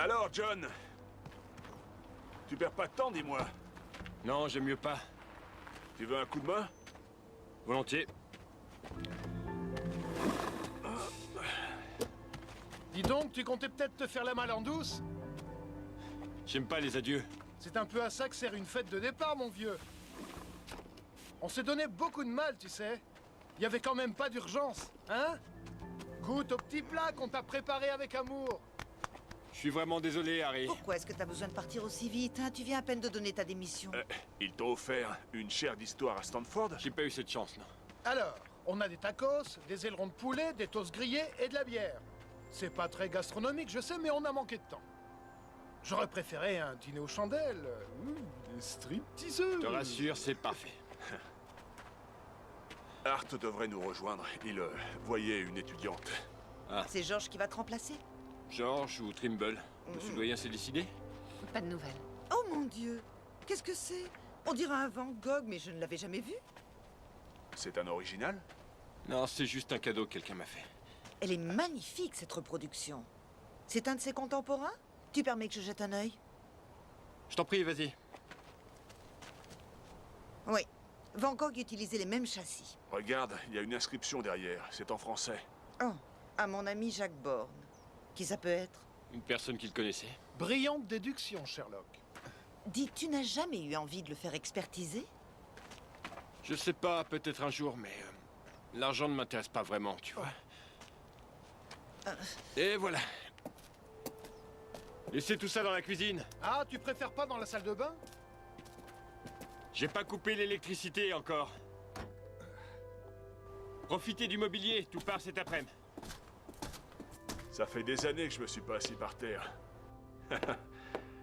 Alors, John? Tu perds pas de temps, dis-moi. Non, j'aime mieux pas. Tu veux un coup de main? Volontiers. Dis donc, tu comptais peut-être te faire la malle en douce? J'aime pas les adieux. C'est un peu à ça que sert une fête de départ, mon vieux. On s'est donné beaucoup de mal, tu sais. Il y avait quand même pas d'urgence, hein? Goûte au petit plat qu'on t'a préparé avec amour. Je suis vraiment désolé, Harry. Pourquoi est-ce que t'as besoin de partir aussi vite, hein? Tu viens à peine de donner ta démission. Ils t'ont offert une chaire d'histoire à Stanford? J'ai pas eu cette chance, non. Alors, on a des tacos, des ailerons de poulet, des toasts grillés et de la bière. C'est pas très gastronomique, je sais, mais on a manqué de temps. J'aurais préféré un dîner aux chandelles. Des stripteaseuses. Je te rassure, c'est parfait. Art devrait nous rejoindre. Il voyait une étudiante. C'est Georges qui va te remplacer? George ou Trimble? Monsieur le doyen s'est décidé? Pas de nouvelles. Oh mon Dieu! Qu'est-ce que c'est? On dirait un Van Gogh, mais je ne l'avais jamais vu. C'est un original? Non, c'est juste un cadeau que quelqu'un m'a fait. Elle est magnifique, cette reproduction. C'est un de ses contemporains? Tu permets que je jette un œil? Je t'en prie, vas-y. Oui. Van Gogh utilisait les mêmes châssis. Regarde, il y a une inscription derrière. C'est en français. Oh, à mon ami Jacques Borne. Qui ça peut être? Une personne qu'il connaissait. Brillante déduction, Sherlock. Dis, tu n'as jamais eu envie de le faire expertiser? Je sais pas, peut-être un jour, mais... l'argent ne m'intéresse pas vraiment, tu vois. Et voilà. Laissez tout ça dans la cuisine. Ah, tu préfères pas dans la salle de bain? J'ai pas coupé l'électricité encore. Profitez du mobilier, tout part cet après-midi. Ça fait des années que je me suis pas assis par terre.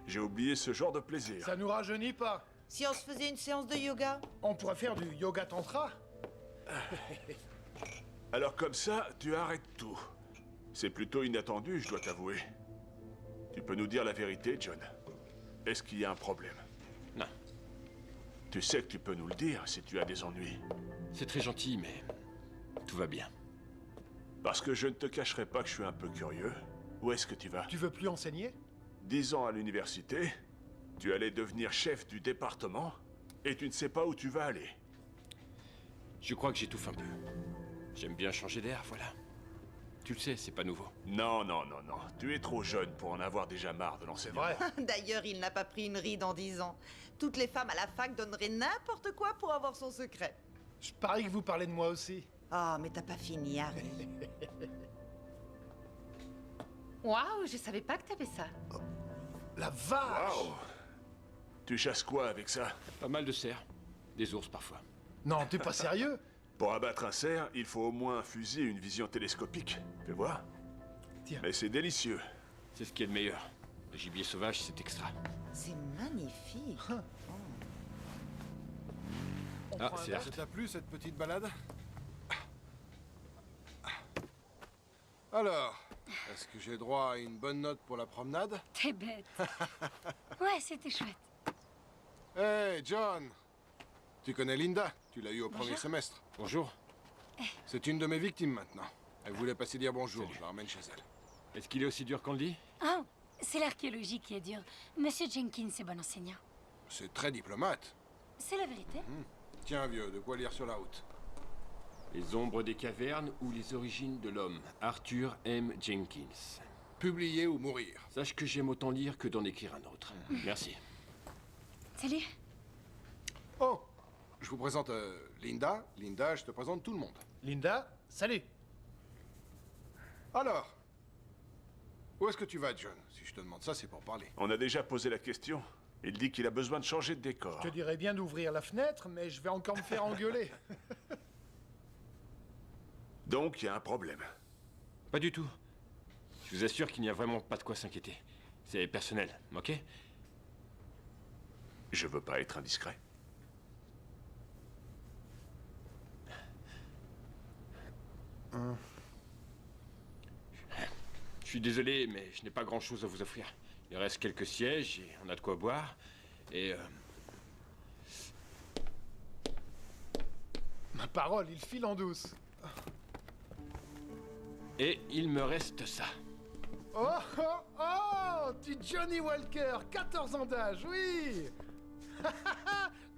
J'ai oublié ce genre de plaisir. Ça nous rajeunit pas. Si on se faisait une séance de yoga? On pourrait faire du yoga tantra. Alors comme ça, tu arrêtes tout. C'est plutôt inattendu, je dois t'avouer. Tu peux nous dire la vérité, John? Est-ce qu'il y a un problème? Non. Tu sais que tu peux nous le dire si tu as des ennuis. C'est très gentil, mais... tout va bien. Parce que je ne te cacherai pas que je suis un peu curieux. Où est-ce que tu vas? Tu veux plus enseigner? 10 ans à l'université, tu allais devenir chef du département, et tu ne sais pas où tu vas aller. Je crois que j'étouffe un peu. J'aime bien changer d'air, voilà. Tu le sais, c'est pas nouveau. Non, non, non, non. Tu es trop jeune pour en avoir déjà marre de l'enseignement. Vrai. D'ailleurs, il n'a pas pris une ride en 10 ans. Toutes les femmes à la fac donneraient n'importe quoi pour avoir son secret. Je parie que vous parlez de moi aussi. Oh, mais t'as pas fini, Harry. Waouh, je savais pas que t'avais ça. La vache! Waouh! Tu chasses quoi avec ça? Pas mal de cerfs. Des ours, parfois. Non, t'es pas sérieux? Pour abattre un cerf, il faut au moins un fusil et une vision télescopique. Fais voir. Tiens. Mais c'est délicieux. C'est ce qui est le meilleur. Le gibier sauvage, c'est extra. C'est magnifique. Ah, c'est Art. Ça t'a plu, cette petite balade? Alors, est-ce que j'ai droit à une bonne note pour la promenade? T'es bête. Ouais, c'était chouette. Hey, John! Tu connais Linda? Tu l'as eue au premier semestre. Bonjour. C'est une de mes victimes maintenant. Elle voulait passer dire bonjour, je la ramène chez elle. Est-ce qu'il est aussi dur qu'on le dit? Oh, c'est l'archéologie qui est dure. Monsieur Jenkins est bon enseignant. C'est très diplomate. C'est la vérité. Tiens, vieux, de quoi lire sur la route. Les ombres des cavernes ou les origines de l'homme. Arthur M. Jenkins. Publier ou mourir. Sache que j'aime autant lire que d'en écrire un autre. Merci. Salut. Oh! Je vous présente Linda. Linda, je te présente tout le monde. Linda, salut. Alors, où est-ce que tu vas, John? Si je te demande ça, c'est pour parler. On a déjà posé la question. Il dit qu'il a besoin de changer de décor. Je te dirais bien d'ouvrir la fenêtre, mais je vais encore me faire engueuler. Donc, il y a un problème. Pas du tout. Je vous assure qu'il n'y a vraiment pas de quoi s'inquiéter. C'est personnel, ok? Je veux pas être indiscret. Je suis désolé, mais je n'ai pas grand-chose à vous offrir. Il reste quelques sièges et on a de quoi boire. Et Ma parole, il file en douce. il me reste ça. Oh, oh, oh! Du Johnny Walker, 14 ans d'âge, oui!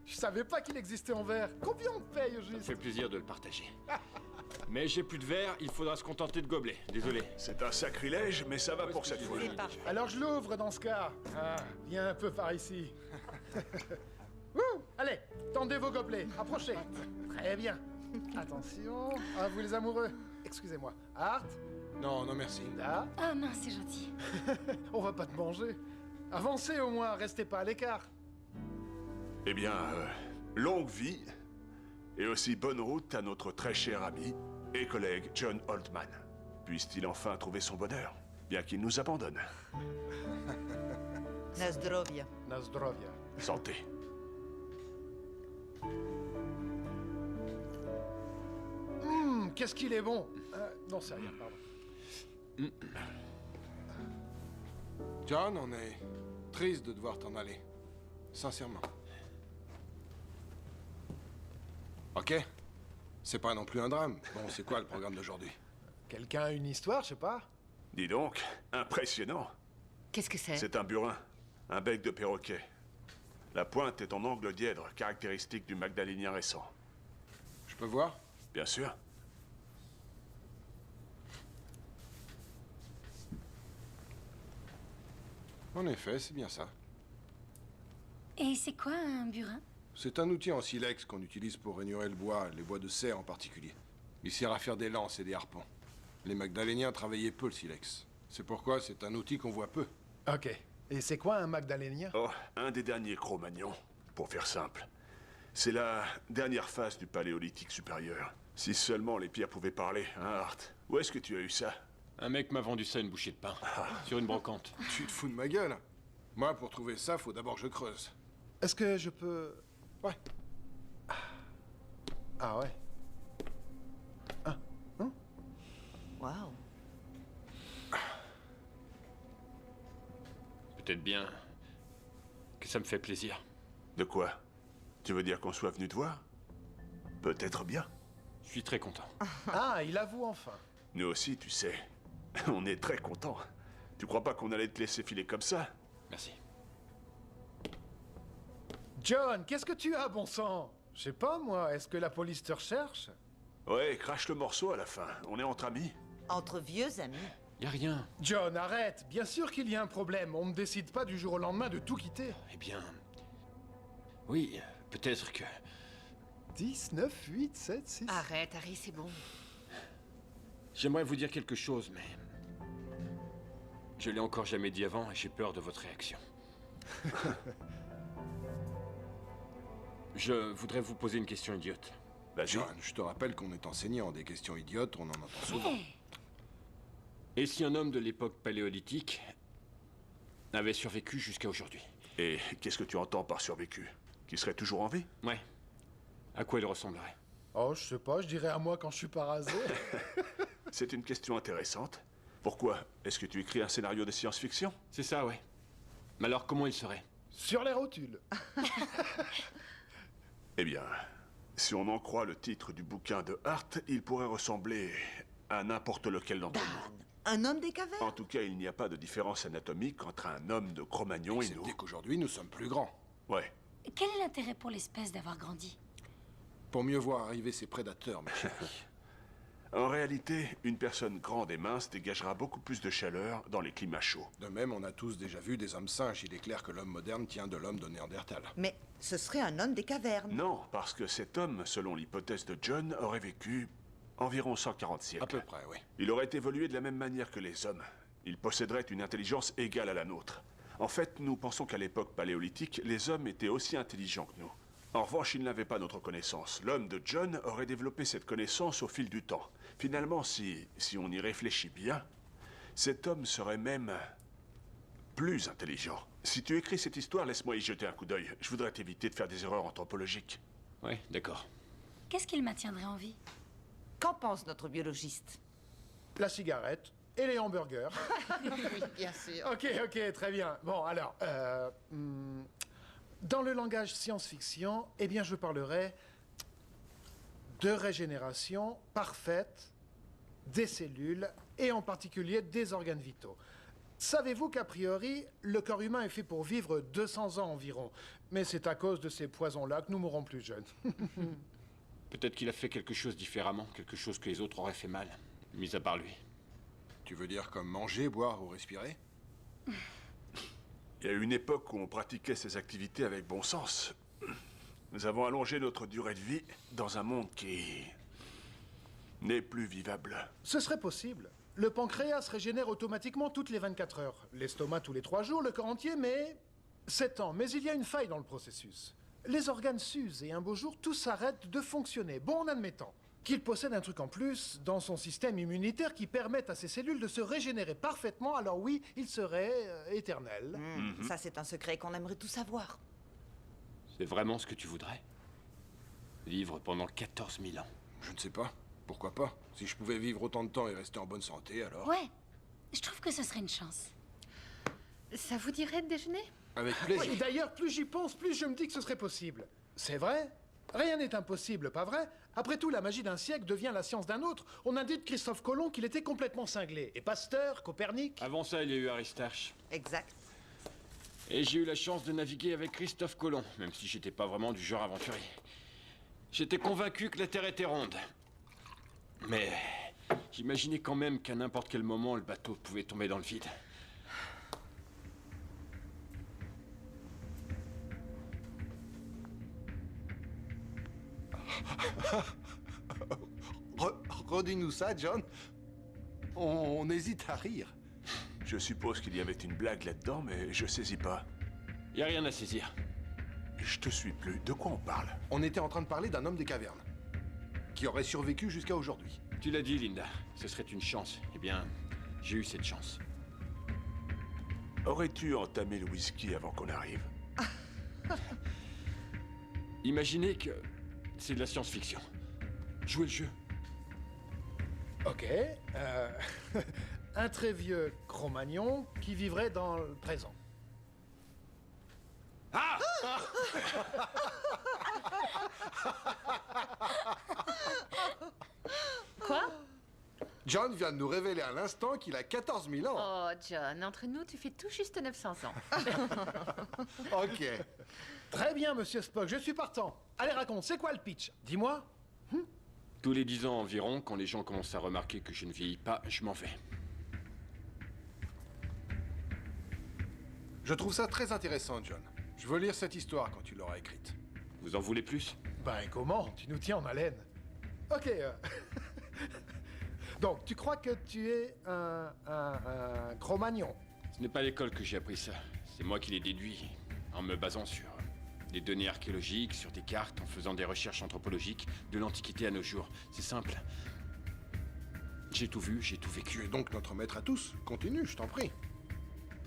Je savais pas qu'il existait en verre. Combien on te paye, au Ça me juste? fait plaisir de le partager. Mais j'ai plus de verre, il faudra se contenter de gobelets. Désolé. C'est un sacrilège, mais ça va pour cette fois. C'est parfait. Alors je l'ouvre dans ce cas. Ah, viens un peu par ici. Ouh, allez, tendez vos gobelets, approchez. Très bien. Attention, à vous les amoureux. Excusez-moi. Art, Non, non merci. là, Ah mince, c'est gentil. on va pas te manger. Avancez au moins, restez pas à l'écart. Eh bien, longue vie et aussi bonne route à notre très cher ami et collègue John Oldman. Puisse-t-il enfin trouver son bonheur, bien qu'il nous abandonne. Nazdrovia. Nazdrovia. Santé. Qu'est-ce qu'il est bon. Non, c'est rien, pardon. John, on est triste de devoir t'en aller. Sincèrement. Ok. C'est pas non plus un drame. Bon, c'est quoi le programme d'aujourd'hui? Quelqu'un a une histoire, je sais pas. Dis donc, impressionnant. Qu'est-ce que c'est? C'est un burin, un bec de perroquet. La pointe est en angle dièdre, caractéristique du magdalénien récent. Je peux voir? Bien sûr. En effet, c'est bien ça. Et c'est quoi un burin? C'est un outil en silex qu'on utilise pour raignorer le bois, les bois de serre en particulier. Il sert à faire des lances et des harpons. Les Magdaléniens travaillaient peu le silex. C'est pourquoi c'est un outil qu'on voit peu. Ok. Et c'est quoi un magdalénien? Oh, un des derniers Cro-Magnons, pour faire simple. C'est la dernière phase du Paléolithique supérieur. Si seulement les pierres pouvaient parler, hein, Art? Où est-ce que tu as eu ça? Un mec m'a vendu ça une bouchée de pain. Sur une brocante. Tu te fous de ma gueule? Moi, pour trouver ça, faut d'abord que je creuse. Est-ce que je peux... Ouais. Ah ouais. Waouh. Peut-être bien que ça me fait plaisir. De quoi? Tu veux dire qu'on soit venu te voir? Peut-être bien. Je suis très content. Ah, il avoue enfin. Nous aussi, tu sais. On est très contents. Tu crois pas qu'on allait te laisser filer comme ça? Merci. John, qu'est-ce que tu as, bon sang? Je sais pas, moi. Est-ce que la police te recherche? Ouais, crache le morceau à la fin. On est entre amis. Entre vieux amis. Y a rien. John, arrête. Bien sûr qu'il y a un problème. On ne décide pas du jour au lendemain de tout quitter. Eh bien... Oui, peut-être que... 10, 9, 8, 7, 6... Arrête, Harry, c'est bon. J'aimerais vous dire quelque chose, mais... Je l'ai encore jamais dit avant et j'ai peur de votre réaction. Je voudrais vous poser une question idiote. Vas-y. John, je te rappelle qu'on est enseignant. Des questions idiotes, on en entend souvent. Et si un homme de l'époque paléolithique avait survécu jusqu'à aujourd'hui? Et qu'est-ce que tu entends par survécu? Qu'il serait toujours en vie? Ouais. À quoi il ressemblerait? Oh, je sais pas, je dirais à moi quand je suis pas rasé. C'est une question intéressante. Pourquoi? Est-ce que tu écris un scénario de science-fiction? C'est ça, ouais. Mais alors, comment il serait? Sur les rotules. Eh bien, si on en croit le titre du bouquin de Hart, il pourrait ressembler à n'importe lequel d'entre nous. Un homme des cavernes? En tout cas, il n'y a pas de différence anatomique entre un homme de Cro-Magnon et nous. Excepté qu'aujourd'hui, nous sommes plus grands. Ouais. Quel est l'intérêt pour l'espèce d'avoir grandi? Pour mieux voir arriver ses prédateurs, ma chérie. En réalité, une personne grande et mince dégagera beaucoup plus de chaleur dans les climats chauds. De même, on a tous déjà vu des hommes singes. Il est clair que l'homme moderne tient de l'homme de Néandertal. Mais ce serait un homme des cavernes. Non, parce que cet homme, selon l'hypothèse de John, aurait vécu environ 140 siècles. À peu près, oui. Il aurait évolué de la même manière que les hommes. Il posséderait une intelligence égale à la nôtre. En fait, nous pensons qu'à l'époque paléolithique, les hommes étaient aussi intelligents que nous. En revanche, ils n'avaient pas notre connaissance. L'homme de John aurait développé cette connaissance au fil du temps. Finalement, si on y réfléchit bien, cet homme serait même plus intelligent. Si tu écris cette histoire, laisse-moi y jeter un coup d'œil. Je voudrais t'éviter de faire des erreurs anthropologiques. Ouais, d'accord. Qu'est-ce qu'il maintiendrait en vie? Qu'en pense notre biologiste? La cigarette et les hamburgers. Oui, bien sûr. Ok, très bien. Bon, alors, dans le langage science-fiction, eh bien, je parlerai de régénération parfaite des cellules et en particulier des organes vitaux. Savez-vous qu'a priori, le corps humain est fait pour vivre 200 ans environ. Mais c'est à cause de ces poisons-là que nous mourrons plus jeunes. Peut-être qu'il a fait quelque chose différemment, quelque chose que les autres auraient fait mal, mis à part lui. Tu veux dire comme manger, boire ou respirer? Il y a eu une époque où on pratiquait ces activités avec bon sens. Nous avons allongé notre durée de vie dans un monde qui n'est plus vivable. Ce serait possible. Le pancréas régénère automatiquement toutes les 24 heures. L'estomac tous les 3 jours, le corps entier, mais 7 ans. Mais il y a une faille dans le processus. Les organes s'usent et un beau jour, tout s'arrête de fonctionner. Bon, en admettant qu'il possède un truc en plus dans son système immunitaire qui permet à ses cellules de se régénérer parfaitement, alors oui, il serait éternel. Ça, c'est un secret qu'on aimerait tout savoir. C'est vraiment ce que tu voudrais? Vivre pendant 14 000 ans. Je ne sais pas. Pourquoi pas? Si je pouvais vivre autant de temps et rester en bonne santé, alors... Ouais, je trouve que ce serait une chance. Ça vous dirait de déjeuner? Avec plaisir. Oui, d'ailleurs, plus j'y pense, plus je me dis que ce serait possible. C'est vrai? Rien n'est impossible, pas vrai? Après tout, la magie d'un siècle devient la science d'un autre. On a dit de Christophe Colomb qu'il était complètement cinglé. Et Pasteur, Copernic... Avant ça, il y a eu Aristarche. Exact. Et j'ai eu la chance de naviguer avec Christophe Colomb, même si j'étais pas vraiment du genre aventurier. J'étais convaincu que la Terre était ronde. Mais j'imaginais quand même qu'à n'importe quel moment, le bateau pouvait tomber dans le vide. Redis-nous ça, John. On hésite à rire. Je suppose qu'il y avait une blague là-dedans, mais je saisis pas. Y a rien à saisir. Je te suis plus. De quoi on parle? On était en train de parler d'un homme des cavernes, qui aurait survécu jusqu'à aujourd'hui. Tu l'as dit, Linda. Ce serait une chance. Eh bien, j'ai eu cette chance. Aurais-tu entamé le whisky avant qu'on arrive? Imaginez que c'est de la science-fiction. Jouez le jeu. Ok. Un très vieux Cro-Magnon qui vivrait dans le présent. Quoi? John vient de nous révéler à l'instant qu'il a 14 000 ans. Oh, John, entre nous, tu fais tout juste 900 ans. Ok. Très bien, monsieur Spock, je suis partant. Allez, raconte, c'est quoi le pitch? Dis-moi. Tous les 10 ans environ, quand les gens commencent à remarquer que je ne vieillis pas, je m'en vais. Je trouve ça très intéressant, John. Je veux lire cette histoire quand tu l'auras écrite. Vous en voulez plus? Ben comment? Tu nous tiens en haleine. Ok. Donc, tu crois que tu es un Cro-Magnon? Ce n'est pas à l'école que j'ai appris ça. C'est moi qui l'ai déduit, en me basant sur des données archéologiques, sur des cartes, en faisant des recherches anthropologiques de l'Antiquité à nos jours. C'est simple. J'ai tout vu, j'ai tout Tu vécu. es donc notre maître à tous. Continue, je t'en prie.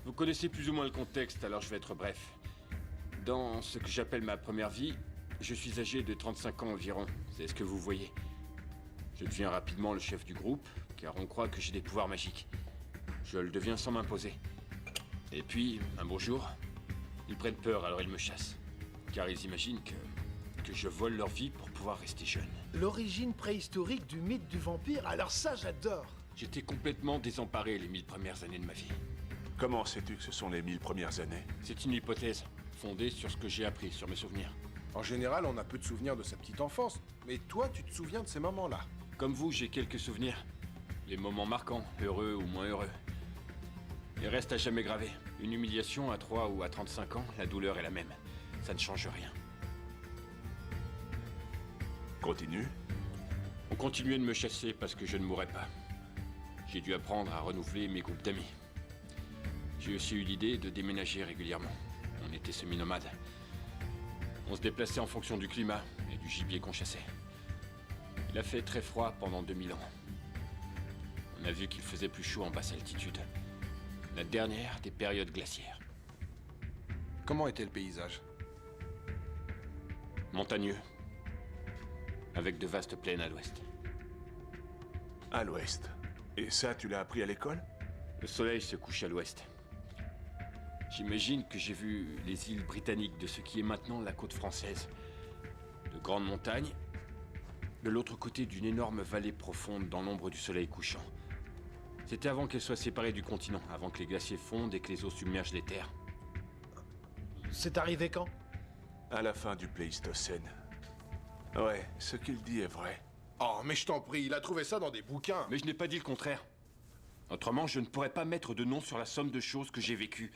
Vous connaissez plus ou moins le contexte, alors je vais être bref. Dans ce que j'appelle ma première vie, je suis âgé de 35 ans environ. C'est ce que vous voyez. Je deviens rapidement le chef du groupe, car on croit que j'ai des pouvoirs magiques. Je le deviens sans m'imposer. Et puis, un beau jour, ils prennent peur, alors ils me chassent. Car ils imaginent que je vole leur vie pour pouvoir rester jeune. L'origine préhistorique du mythe du vampire, alors ça, j'adore. J'étais complètement désemparé les 1000 premières années de ma vie. Comment sais-tu que ce sont les 1000 premières années? C'est une hypothèse, fondée sur ce que j'ai appris, sur mes souvenirs. En général, on a peu de souvenirs de sa petite enfance. Mais toi, tu te souviens de ces moments-là. Comme vous, j'ai quelques souvenirs. Les moments marquants, heureux ou moins heureux. Ils restent à jamais gravés. Une humiliation à 3 ou à 35 ans, la douleur est la même. Ça ne change rien. Continue. On continuait de me chasser parce que je ne mourrais pas. J'ai dû apprendre à renouveler mes groupes d'amis. J'ai aussi eu l'idée de déménager régulièrement. On était semi-nomades. On se déplaçait en fonction du climat et du gibier qu'on chassait. Il a fait très froid pendant 2000 ans. On a vu qu'il faisait plus chaud en basse altitude. La dernière des périodes glaciaires. Comment était le paysage? Montagneux. Avec de vastes plaines à l'ouest. À l'ouest. Et ça, tu l'as appris à l'école? Le soleil se couche à l'ouest. J'imagine que j'ai vu les îles britanniques de ce qui est maintenant la côte française. De grandes montagnes, de l'autre côté d'une énorme vallée profonde dans l'ombre du soleil couchant. C'était avant qu'elle soit séparée du continent, avant que les glaciers fondent et que les eaux submergent les terres. C'est arrivé quand? À la fin du Pléistocène. Ouais, ce qu'il dit est vrai. Oh, mais je t'en prie, il a trouvé ça dans des bouquins. Mais je n'ai pas dit le contraire. Autrement, je ne pourrais pas mettre de nom sur la somme de choses que j'ai vécues.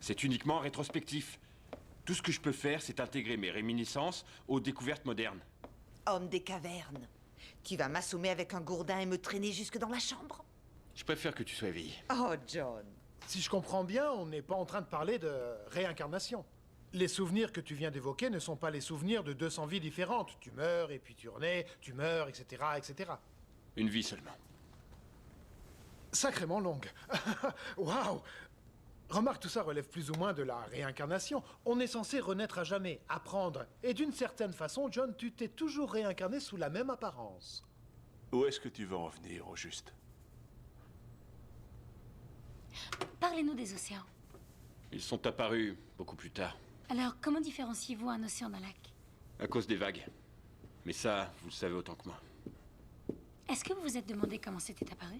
C'est uniquement rétrospectif. Tout ce que je peux faire, c'est intégrer mes réminiscences aux découvertes modernes. Homme des cavernes. Tu vas m'assommer avec un gourdin et me traîner jusque dans la chambre? Je préfère que tu sois éveillé. Oh, John. Si je comprends bien, on n'est pas en train de parler de réincarnation. Les souvenirs que tu viens d'évoquer ne sont pas les souvenirs de 200 vies différentes. Tu meurs et puis tu renais, tu meurs, etc., etc. Une vie seulement. Sacrément longue. Waouh! Remarque, tout ça relève plus ou moins de la réincarnation. On est censé renaître à jamais, apprendre. Et d'une certaine façon, John, tu t'es toujours réincarné sous la même apparence. Où est-ce que tu veux en venir, au juste? Parlez-nous des océans. Ils sont apparus beaucoup plus tard, Alors, comment différenciez-vous un océan d'un lac? à cause des vagues. Mais ça, vous le savez autant que moi. Est-ce que vous vous êtes demandé comment c'était apparu?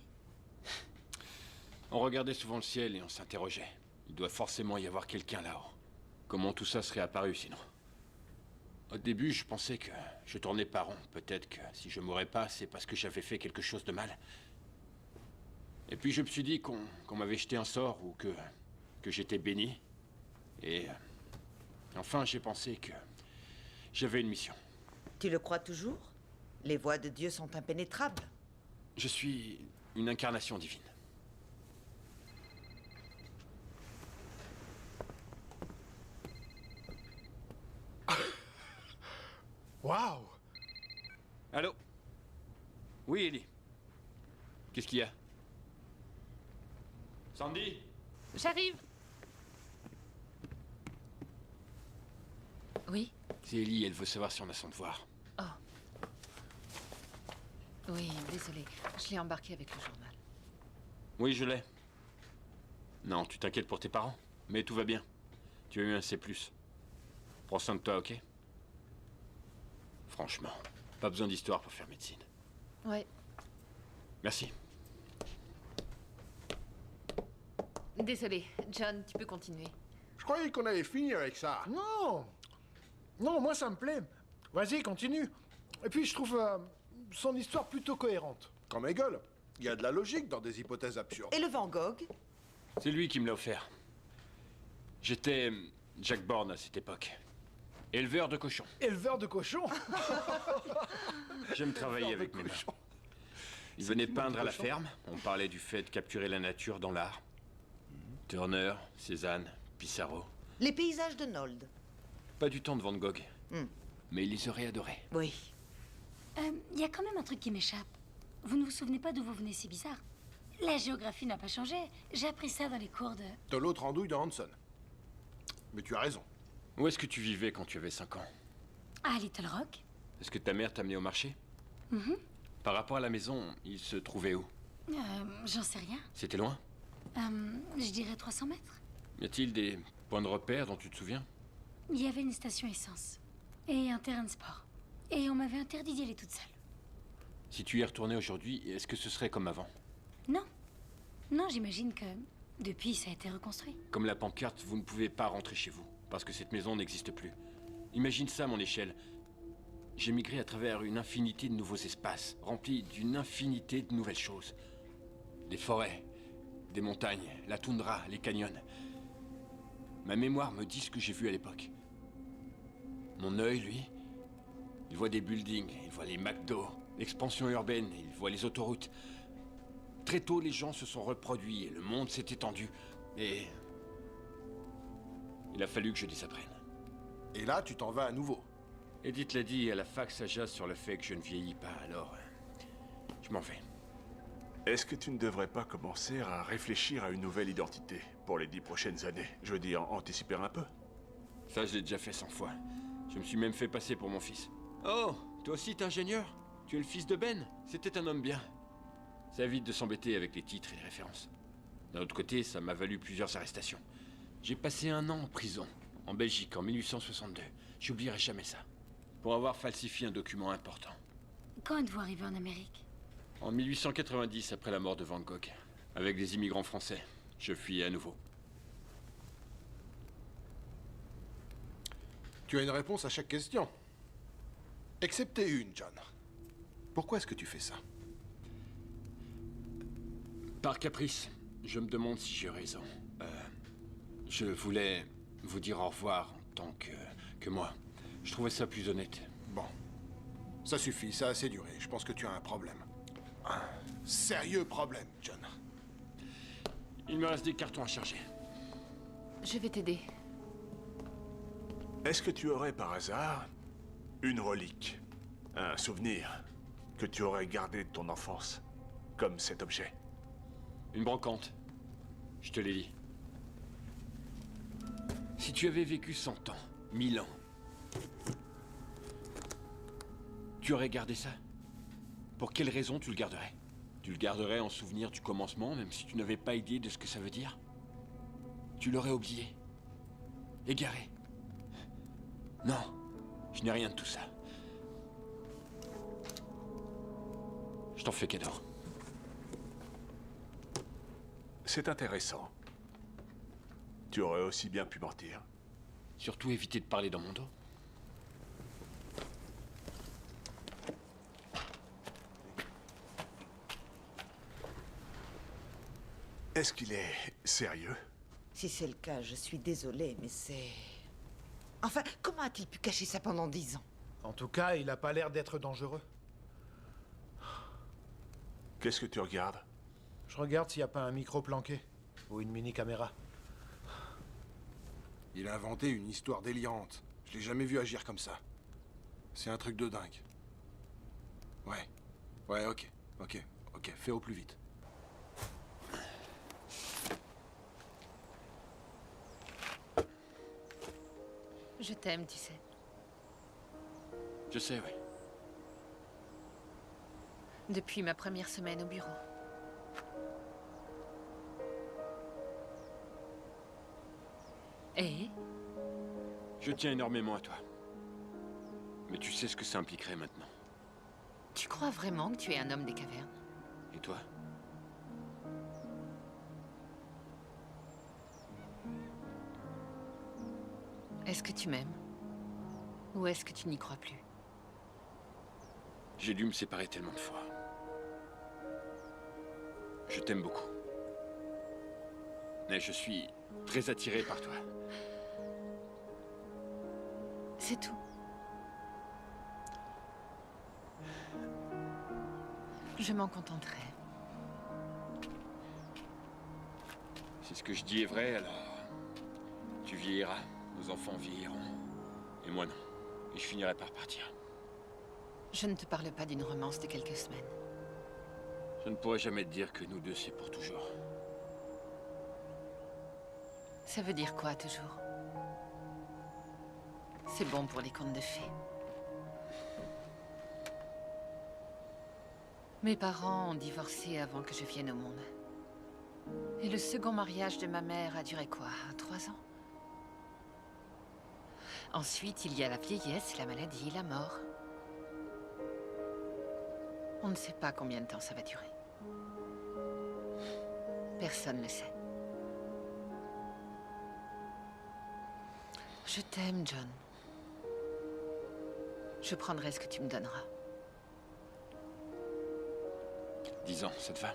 On regardait souvent le ciel et on s'interrogeait. Il doit forcément y avoir quelqu'un là-haut. Comment tout ça serait apparu sinon? Au début, je pensais que je tournais pas rond. Peut-être que si je mourais pas, c'est parce que j'avais fait quelque chose de mal. Et puis je me suis dit qu'on m'avait jeté un sort ou que j'étais béni. Et enfin, j'ai pensé que j'avais une mission. Tu le crois toujours? Les voies de Dieu sont impénétrables. Je suis une incarnation divine. Waouh! Allô? Oui, Ellie. Qu'est-ce qu'il y a? Sandy? J'arrive. Oui. C'est Ellie, elle veut savoir si on a son devoir. Oui, désolé. Je l'ai embarqué avec le journal. Oui, je l'ai. Non, tu t'inquiètes pour tes parents, mais tout va bien. Tu as eu un C+. Prends soin de toi, ok? Franchement, pas besoin d'histoire pour faire médecine. Ouais. Merci. Désolé. John, tu peux continuer. Je croyais qu'on avait fini avec ça. Non! Non, moi ça me plaît. Vas-y, continue. Et puis je trouve son histoire plutôt cohérente. Quand mes gueules, il y a de la logique dans des hypothèses absurdes. Et le Van Gogh? C'est lui qui me l'a offert. J'étais Jack Bourne à cette époque. Éleveur de cochons. Éleveur de cochons? J'aime travailler avec mes mains. Il venait peindre à la ferme. On parlait du fait de capturer la nature dans l'art. Turner, Cézanne, Pissarro. Les paysages de Nold. Pas du temps de Van Gogh. Hmm. Mais il les aurait adorés. Oui. Il y a quand même un truc qui m'échappe. Vous ne vous souvenez pas d'où vous venez, c'est bizarre. La géographie n'a pas changé. J'ai appris ça dans les cours de... De l'autre andouille de Hanson. Mais tu as raison. Où est-ce que tu vivais quand tu avais 5 ans? Ah, Little Rock? Est-ce que ta mère t'a amené au marché? Par rapport à la maison, il se trouvait où? J'en sais rien. C'était loin? Je dirais 300 mètres. Y a-t-il des points de repère dont tu te souviens? Il y avait une station essence. Et un terrain de sport. Et on m'avait interdit d'y aller toute seule. Si tu y es retourné aujourd'hui, est-ce que ce serait comme avant? Non. Non, j'imagine que depuis, ça a été reconstruit. Comme la pancarte, vous ne pouvez pas rentrer chez vous, parce que cette maison n'existe plus. Imagine ça à mon échelle. J'ai migré à travers une infinité de nouveaux espaces, remplis d'une infinité de nouvelles choses. Des forêts, des montagnes, la toundra, les canyons. Ma mémoire me dit ce que j'ai vu à l'époque. Mon œil, lui, il voit des buildings, il voit les McDo, l'expansion urbaine, il voit les autoroutes. Très tôt, les gens se sont reproduits et le monde s'est étendu. Et il a fallu que je désapprenne. Et là, tu t'en vas à nouveau. Edith l'a dit à la fac, ça jase sur le fait que je ne vieillis pas, alors je m'en vais. Est-ce que tu ne devrais pas commencer à réfléchir à une nouvelle identité pour les 10 prochaines années? Je veux dire, anticiper un peu. Ça, je l'ai déjà fait 100 fois. Je me suis même fait passer pour mon fils. Oh, toi aussi t'es ingénieur? Tu es le fils de Ben? C'était un homme bien. Ça évite de s'embêter avec les titres et les références. D'un autre côté, ça m'a valu plusieurs arrestations. J'ai passé 1 an en prison, en Belgique, en 1862. J'oublierai jamais ça. Pour avoir falsifié un document important. Quand êtes-vous arrivé en Amérique? En 1890, après la mort de Van Gogh. Avec des immigrants français. Je fuis à nouveau. Tu as une réponse à chaque question. Excepté une, John. Pourquoi est-ce que tu fais ça? Par caprice, je me demande si j'ai raison. Je voulais vous dire au revoir en tant que moi. Je trouvais ça plus honnête. Bon. Ça suffit, ça a assez duré. Je pense que tu as un problème. Un sérieux problème, John. Il me reste des cartons à charger. Je vais t'aider. Est-ce que tu aurais par hasard une relique, un souvenir que tu aurais gardé de ton enfance, comme cet objet? Une brocante. Je te l'ai dit. Si tu avais vécu 100 ans, 1000 ans, tu aurais gardé ça? Pour quelle raison tu le garderais? Tu le garderais en souvenir du commencement, même si tu n'avais pas idée de ce que ça veut dire? Tu l'aurais oublié? Égaré? Non, je n'ai rien de tout ça. Je t'en fais cadeau. C'est intéressant. Tu aurais aussi bien pu mentir. Surtout éviter de parler dans mon dos. Est-ce qu'il est sérieux? Si c'est le cas, je suis désolée, mais c'est... Enfin, comment a-t-il pu cacher ça pendant 10 ans? En tout cas, il a pas l'air d'être dangereux. Qu'est-ce que tu regardes? Je regarde s'il n'y a pas un micro planqué. Ou une mini-caméra. Il a inventé une histoire délirante. Je l'ai jamais vu agir comme ça. C'est un truc de dingue. Ouais. Ouais, ok. Ok. Fais au plus vite. Je t'aime, tu sais. Je sais, oui. Depuis ma première semaine au bureau. Et Je tiens énormément à toi. Mais tu sais ce que ça impliquerait maintenant. tu crois vraiment que tu es un homme des cavernes? Et toi? Est-ce que tu m'aimes? Ou est-ce que tu n'y crois plus? J'ai dû me séparer tellement de fois. Je t'aime beaucoup. Mais je suis très attiré par toi. C'est tout. Je m'en contenterai. Si ce que je dis est vrai, alors... Tu vieilliras, nos enfants vieilliront. Et moi non. Et je finirai par partir. Je ne te parle pas d'une romance de quelques semaines. Je ne pourrai jamais te dire que nous deux, c'est pour toujours. Ça veut dire quoi, toujours? C'est bon pour les contes de fées. Mes parents ont divorcé avant que je vienne au monde. Et le second mariage de ma mère a duré quoi? 3 ans? Ensuite, il y a la vieillesse, la maladie, la mort. On ne sait pas combien de temps ça va durer. Personne ne le sait. Je t'aime, John. Je prendrai ce que tu me donneras. 10 ans, ça te va?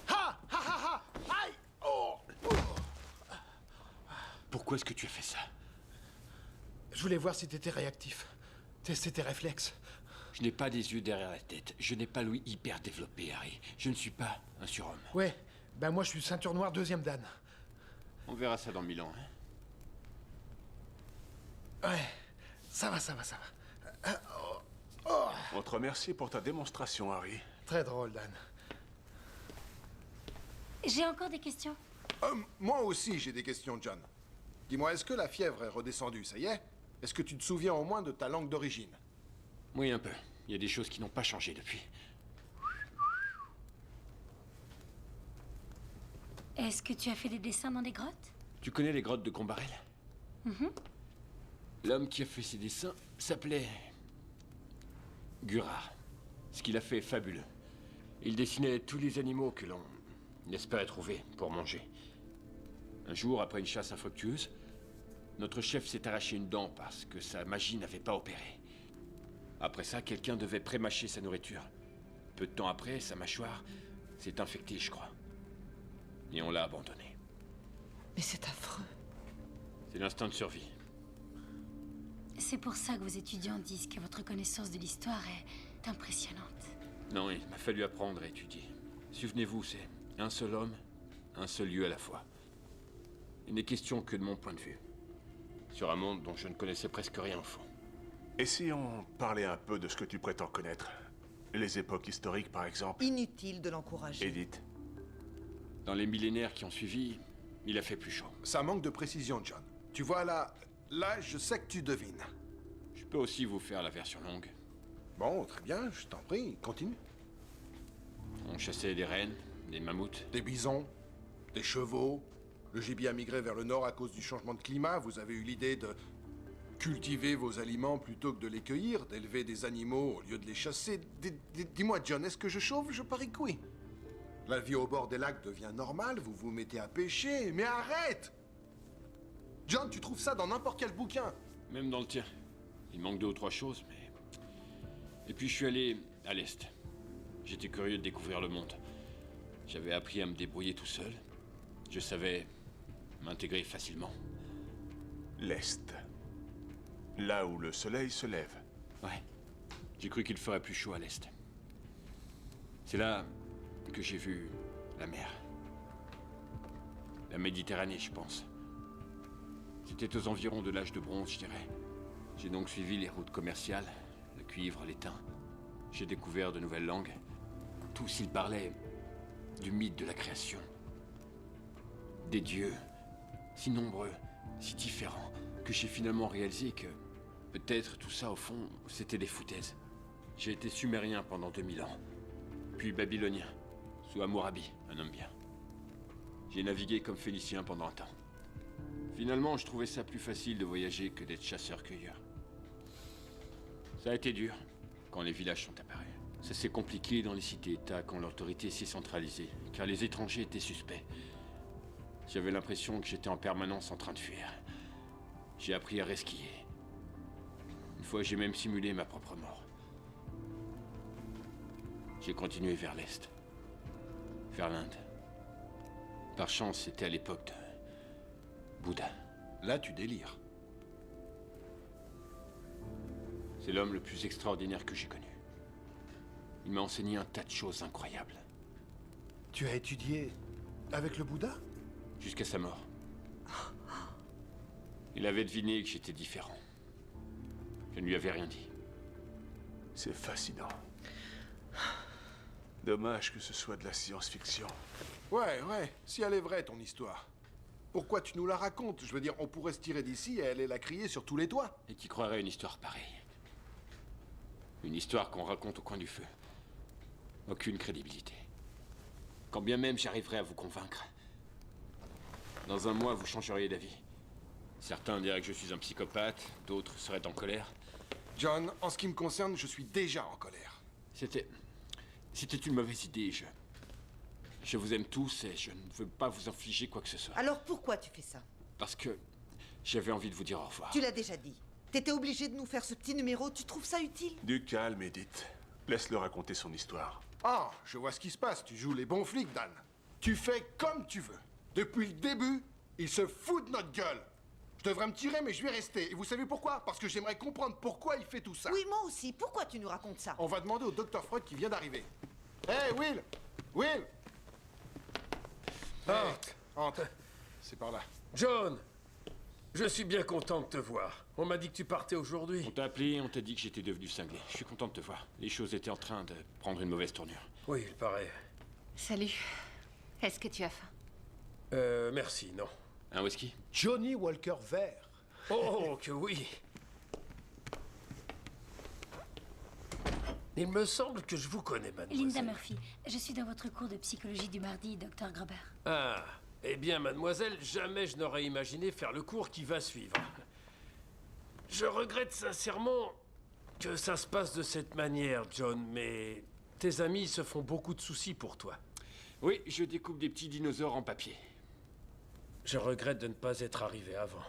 Ha! Ha ha ha! Aïe! Oh! Pourquoi est-ce que tu as fait ça? Je voulais voir si t'étais réactif. Tester tes réflexes. Je n'ai pas des yeux derrière la tête. Je n'ai pas l'ouïe hyper développé, Harry. Je ne suis pas un surhomme. Ouais, ben moi je suis ceinture noire 2e dan. On verra ça dans 1000 ans, hein? Ouais, ça va. On te remercie pour ta démonstration, Harry. Très drôle, Dan. J'ai encore des questions. Moi aussi, j'ai des questions, John. Dis-moi, est-ce que la fièvre est redescendue, ça y est? Est-ce que tu te souviens au moins de ta langue d'origine? Oui, un peu. Il y a des choses qui n'ont pas changé depuis. Est-ce que tu as fait des dessins dans des grottes? Tu connais les grottes de Combarel? L'homme qui a fait ces dessins s'appelait Gurard. Ce qu'il a fait est fabuleux. Il dessinait tous les animaux que l'on espérait trouver pour manger. Un jour, après une chasse infructueuse, notre chef s'est arraché une dent parce que sa magie n'avait pas opéré. Après ça, quelqu'un devait pré-mâcher sa nourriture. Peu de temps après, sa mâchoire s'est infectée, je crois. Et on l'a abandonné. Mais c'est affreux. C'est l'instinct de survie. C'est pour ça que vos étudiants disent que votre connaissance de l'histoire est impressionnante. Non, il m'a fallu apprendre à étudier. Souvenez-vous, c'est un seul homme, un seul lieu à la fois. Il n'est question que de mon point de vue. Sur un monde dont je ne connaissais presque rien au fond. Et si on parlait un peu de ce que tu prétends connaître? Les époques historiques, par exemple. Inutile de l'encourager. Edith. Dans les millénaires qui ont suivi, il a fait plus chaud. Ça manque de précision, John. Tu vois, là, je sais que tu devines. Je peux aussi vous faire la version longue. Bon, très bien, je t'en prie, continue. On chassait des rennes, des mammouths. Des bisons, des chevaux. Le gibier a migré vers le nord à cause du changement de climat. Vous avez eu l'idée de cultiver vos aliments plutôt que de les cueillir, d'élever des animaux au lieu de les chasser. Dis-moi, John, est-ce que je chauffe? Je parie que oui. La vie au bord des lacs devient normale, vous vous mettez à pêcher, mais arrête! John, tu trouves ça dans n'importe quel bouquin. Même dans le tien. Il manque 2 ou 3 choses, mais... Et puis je suis allé à l'Est. J'étais curieux de découvrir le monde. J'avais appris à me débrouiller tout seul. Je savais m'intégrer facilement. L'Est. Là où le soleil se lève. Ouais. J'ai cru qu'il ferait plus chaud à l'Est. C'est là que j'ai vu la mer. La Méditerranée, je pense. C'était aux environs de l'âge de bronze, je dirais. J'ai donc suivi les routes commerciales, le cuivre, l'étain. J'ai découvert de nouvelles langues. Tous, ils parlaient du mythe de la création. Des dieux, si nombreux, si différents, que j'ai finalement réalisé que peut-être tout ça, au fond, c'était des foutaises. J'ai été sumérien pendant 2000 ans, puis babylonien, sous Hammurabi, un homme bien. J'ai navigué comme phénicien pendant un temps. Finalement, je trouvais ça plus facile de voyager que d'être chasseur-cueilleur. Ça a été dur, quand les villages sont apparus. Ça s'est compliqué dans les cités-États quand l'autorité s'est centralisée, car les étrangers étaient suspects. J'avais l'impression que j'étais en permanence en train de fuir. J'ai appris à resquiller. Une fois, j'ai même simulé ma propre mort. J'ai continué vers l'Est. Vers l'Inde. Par chance, c'était à l'époque de Bouddha. Là, tu délires. C'est l'homme le plus extraordinaire que j'ai connu. Il m'a enseigné un tas de choses incroyables. Tu as étudié avec le Bouddha? Jusqu'à sa mort. Il avait deviné que j'étais différent. Je ne lui avais rien dit. C'est fascinant. Dommage que ce soit de la science-fiction. Ouais, si elle est vraie, ton histoire. Pourquoi tu nous la racontes? Je veux dire, on pourrait se tirer d'ici et aller la crier sur tous les toits. Et qui croirait une histoire pareille? Une histoire qu'on raconte au coin du feu. Aucune crédibilité. Quand bien même j'arriverais à vous convaincre. Dans un mois, vous changeriez d'avis. Certains diraient que je suis un psychopathe, d'autres seraient en colère. John, en ce qui me concerne, je suis déjà en colère. C'était une mauvaise idée, je vous aime tous et je ne veux pas vous infliger quoi que ce soit. Alors pourquoi tu fais ça? Parce que j'avais envie de vous dire au revoir. Tu l'as déjà dit. T'étais obligé de nous faire ce petit numéro, tu trouves ça utile? Du calme, Edith. Laisse-le raconter son histoire. Ah, je vois ce qui se passe. Tu joues les bons flics, Dan. Tu fais comme tu veux. Depuis le début, il se fout de notre gueule. Je devrais me tirer, mais je vais rester. Et vous savez pourquoi? Parce que j'aimerais comprendre pourquoi il fait tout ça. Oui, moi aussi. Pourquoi tu nous racontes ça? On va demander au Dr. Freud qui vient d'arriver. Hé, Will! Will! Entre. C'est par là. John! Je suis bien content de te voir. On m'a dit que tu partais aujourd'hui. On t'a appelé, on t'a dit que j'étais devenu cinglé. Je suis content de te voir. Les choses étaient en train de prendre une mauvaise tournure. Oui, il paraît. Salut. Est-ce que tu as faim? Merci, non. Un whisky? Johnny Walker Vert. Oh, que oui! Il me semble que je vous connais, mademoiselle. Linda Murphy, je suis dans votre cours de psychologie du mardi, Dr. Grober. Ah, eh bien, mademoiselle, jamais je n'aurais imaginé faire le cours qui va suivre. Je regrette sincèrement que ça se passe de cette manière, John, mais tes amis se font beaucoup de soucis pour toi. Oui, je découpe des petits dinosaures en papier. Je regrette de ne pas être arrivé avant.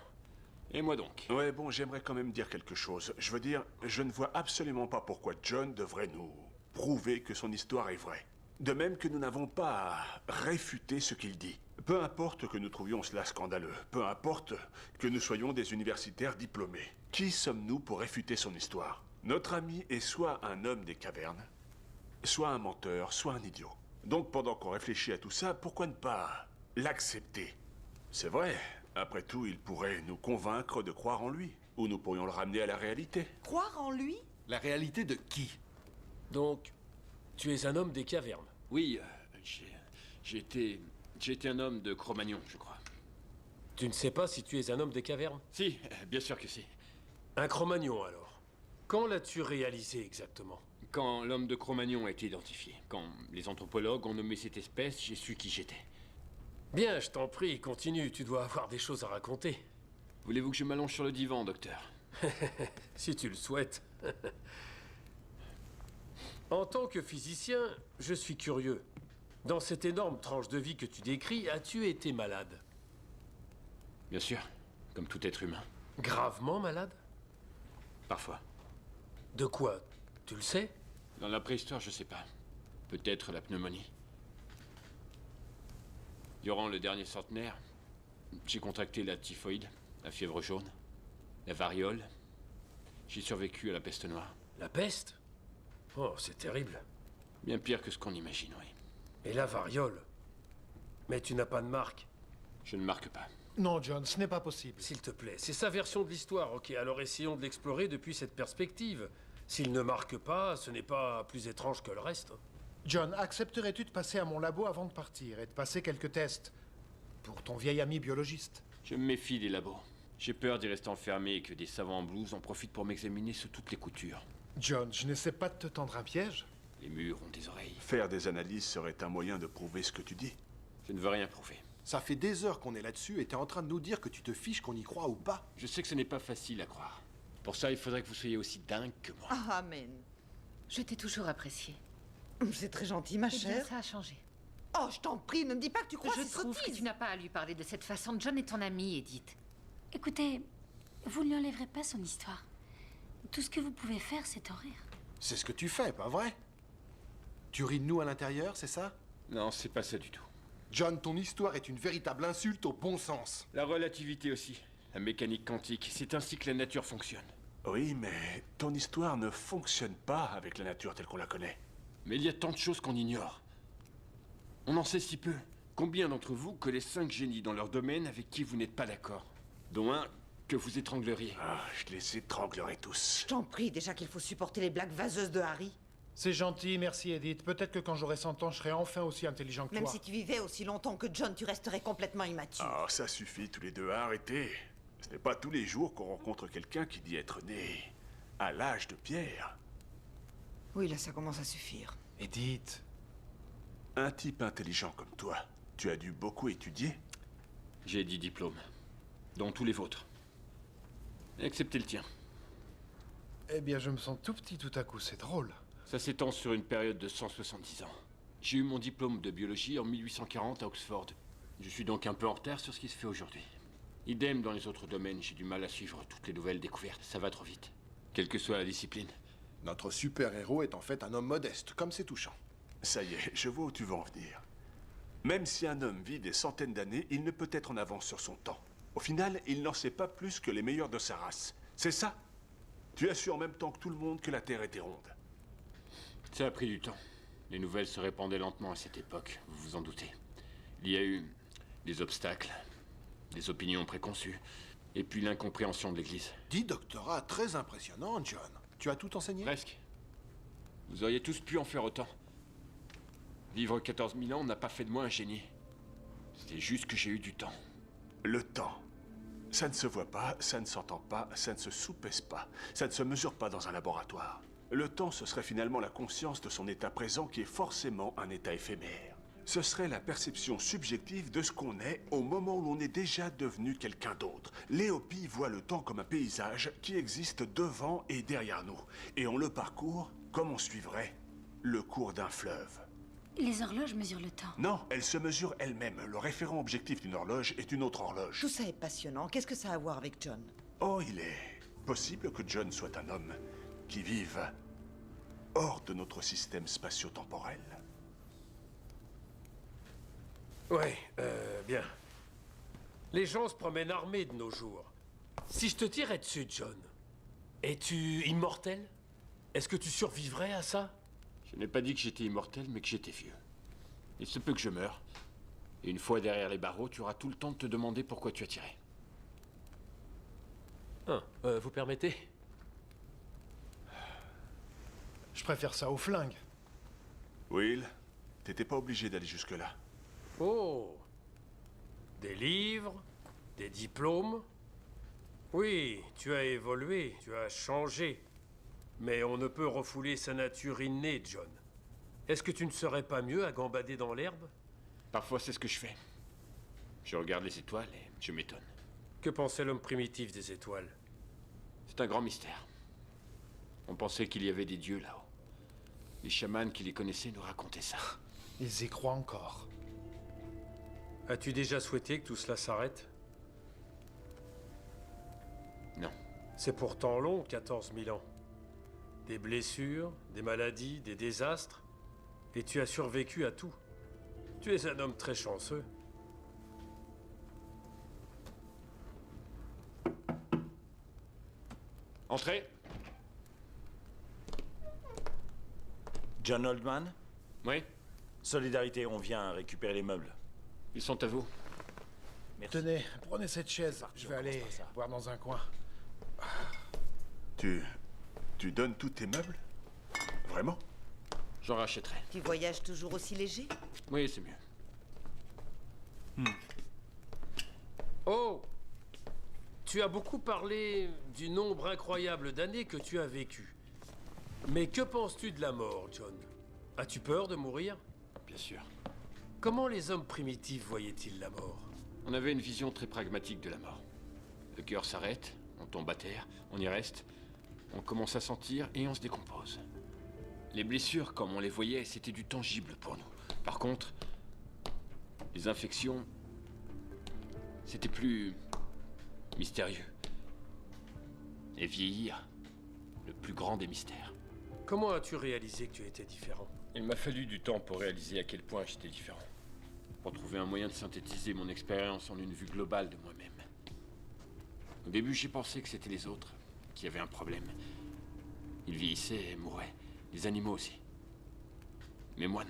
Et moi donc? Ouais, bon, j'aimerais quand même dire quelque chose. Je veux dire, je ne vois absolument pas pourquoi John devrait nous prouver que son histoire est vraie. De même que nous n'avons pas à réfuter ce qu'il dit. Peu importe que nous trouvions cela scandaleux, peu importe que nous soyons des universitaires diplômés. Qui sommes-nous pour réfuter son histoire? Notre ami est soit un homme des cavernes, soit un menteur, soit un idiot. Donc pendant qu'on réfléchit à tout ça, pourquoi ne pas l'accepter? C'est vrai, après tout, il pourrait nous convaincre de croire en lui. Ou nous pourrions le ramener à la réalité. Croire en lui? La réalité de qui? Donc, tu es un homme des cavernes. Oui, j'ai été un homme de Cro-Magnon, je crois. Tu ne sais pas si tu es un homme des cavernes? Si, bien sûr que si. Un Cro-Magnon, alors. Quand l'as-tu réalisé exactement? Quand l'homme de Cro-Magnon a été identifié, quand les anthropologues ont nommé cette espèce, j'ai su qui j'étais. Bien, je t'en prie, continue, tu dois avoir des choses à raconter. Voulez-vous que je m'allonge sur le divan, docteur? Si tu le souhaites. En tant que physicien, je suis curieux. Dans cette énorme tranche de vie que tu décris, as-tu été malade? Bien sûr, comme tout être humain. Gravement malade? Parfois. De quoi? Tu le sais? Dans la préhistoire, je sais pas. Peut-être la pneumonie. Durant le dernier centenaire, j'ai contracté la typhoïde, la fièvre jaune, la variole. J'ai survécu à la peste noire. La peste? Oh, c'est terrible. Bien pire que ce qu'on imagine, oui. Et la variole? Mais tu n'as pas de marque. Je ne marque pas. Non, John, ce n'est pas possible. S'il te plaît, c'est sa version de l'histoire, ok, alors essayons de l'explorer depuis cette perspective. S'il ne marque pas, ce n'est pas plus étrange que le reste. John, accepterais-tu de passer à mon labo avant de partir et de passer quelques tests pour ton vieil ami biologiste? Je me méfie des labos. J'ai peur d'y rester enfermé et que des savants en blouse en profitent pour m'examiner sous toutes les coutures. John, je n'essaie pas de te tendre un piège. Les murs ont des oreilles. Faire des analyses serait un moyen de prouver ce que tu dis. Je ne veux rien prouver. Ça fait des heures qu'on est là-dessus et t'es en train de nous dire que tu te fiches qu'on y croit ou pas. Je sais que ce n'est pas facile à croire. Pour ça, il faudrait que vous soyez aussi dingue que moi. Ah, amen. Je t'ai toujours apprécié. C'est très gentil, ma Eh bien, chère. ça a changé. Oh, je t'en prie, ne me dis pas que tu crois Je ces trouve que sottises. tu n'as pas à lui parler de cette façon. John est ton ami, Edith. Écoutez, vous ne lui enlèverez pas son histoire. Tout ce que vous pouvez faire, c'est en rire. C'est ce que tu fais, pas vrai? Tu ris de nous à l'intérieur, c'est ça? Non, c'est pas ça du tout. John, ton histoire est une véritable insulte au bon sens. La relativité aussi. La mécanique quantique. C'est ainsi que la nature fonctionne. Oui, mais ton histoire ne fonctionne pas avec la nature telle qu'on la connaît. Mais il y a tant de choses qu'on ignore. On en sait si peu. Combien d'entre vous connaissent 5 génies dans leur domaine avec qui vous n'êtes pas d'accord? Dont un que vous étrangleriez. Ah, je les étranglerai tous. Je t'en prie, déjà qu'il faut supporter les blagues vaseuses de Harry. C'est gentil, merci Edith. Peut-être que quand j'aurai 100 ans, je serai enfin aussi intelligent que Même toi. si tu vivais aussi longtemps que John, tu resterais complètement immature. Ah, ça suffit tous les deux, arrêtez. Ce n'est pas tous les jours qu'on rencontre quelqu'un qui dit être né à l'âge de pierre. Oui, là, ça commence à suffire. Edith. Un type intelligent comme toi, tu as dû beaucoup étudier. J'ai 10 diplômes. Dont tous les vôtres. Excepté le tien. Eh bien, je me sens tout petit tout à coup, c'est drôle. Ça s'étend sur une période de 170 ans. J'ai eu mon diplôme de biologie en 1840 à Oxford. Je suis donc un peu en retard sur ce qui se fait aujourd'hui. Idem dans les autres domaines, j'ai du mal à suivre toutes les nouvelles découvertes. Ça va trop vite. Quelle que soit la discipline. Notre super-héros est en fait un homme modeste, comme c'est touchant. Ça y est, je vois où tu veux en venir. Même si un homme vit des centaines d'années, il ne peut être en avance sur son temps. Au final, il n'en sait pas plus que les meilleurs de sa race. C'est ça? Tu as su en même temps que tout le monde que la Terre était ronde. Ça a pris du temps. Les nouvelles se répandaient lentement à cette époque, vous vous en doutez. Il y a eu des obstacles, des opinions préconçues, et puis l'incompréhension de l'Église. 10 doctorats très impressionnants, John. Tu as tout enseigné? Presque. Vous auriez tous pu en faire autant. Vivre 14 000 ans n'a pas fait de moi un génie. C'est juste que j'ai eu du temps. Le temps. Ça ne se voit pas, ça ne s'entend pas, ça ne se soupèse pas, ça ne se mesure pas dans un laboratoire. Le temps, ce serait finalement la conscience de son état présent qui est forcément un état éphémère. Ce serait la perception subjective de ce qu'on est au moment où on est déjà devenu quelqu'un d'autre. Léopi voit le temps comme un paysage qui existe devant et derrière nous. Et on le parcourt comme on suivrait le cours d'un fleuve. Les horloges mesurent le temps. Non, elle se mesure elle-même. Le référent objectif d'une horloge est une autre horloge. Tout ça est passionnant. Qu'est-ce que ça a à voir avec John? Oh, il est possible que John soit un homme qui vive hors de notre système spatio-temporel. Ouais, bien. Les gens se promènent armés de nos jours. Si je te tirais dessus, John, es-tu immortel? Est-ce que tu survivrais à ça? Je n'ai pas dit que j'étais immortel, mais que j'étais vieux. Il se peut que je meure. Et une fois derrière les barreaux, tu auras tout le temps de te demander pourquoi tu as tiré. Vous permettez? Je préfère ça au flingue. Will, t'étais pas obligé d'aller jusque-là. Oh! Des livres, des diplômes. Oui, tu as évolué, tu as changé. Mais on ne peut refouler sa nature innée, John. Est-ce que tu ne serais pas mieux à gambader dans l'herbe? Parfois, c'est ce que je fais. Je regarde les étoiles et je m'étonne. Que pensait l'homme primitif des étoiles? C'est un grand mystère. On pensait qu'il y avait des dieux là-haut. Les chamans qui les connaissaient nous racontaient ça. Ils y croient encore. As-tu déjà souhaité que tout cela s'arrête? Non. C'est pourtant long, 14 000 ans. Des blessures, des maladies, des désastres. Et tu as survécu à tout. Tu es un homme très chanceux. Entrez. John Oldman? Oui, Solidarité, on vient récupérer les meubles. ils sont à vous. Merci. Tenez, prenez cette chaise. Parti, Je vais on aller commence par ça. voir dans un coin. Tu donnes tous tes meubles? Vraiment? J'en rachèterai. Tu voyages toujours aussi léger? Oui, c'est mieux. Oh! Tu as beaucoup parlé du nombre incroyable d'années que tu as vécu. Mais que penses-tu de la mort, John? As-tu peur de mourir? Bien sûr. Comment les hommes primitifs voyaient-ils la mort? On avait une vision très pragmatique de la mort. Le cœur s'arrête, on tombe à terre, on y reste, on commence à sentir et on se décompose. Les blessures, comme on les voyait, c'était du tangible pour nous. Par contre, les infections, c'était plus mystérieux. Et vieillir, le plus grand des mystères. Comment as-tu réalisé que tu étais différent? Il m'a fallu du temps pour réaliser à quel point j'étais différent. Pour trouver un moyen de synthétiser mon expérience en une vue globale de moi-même. Au début, j'ai pensé que c'était les autres qui avaient un problème. Ils vieillissaient et mouraient. Les animaux aussi. Mais moi,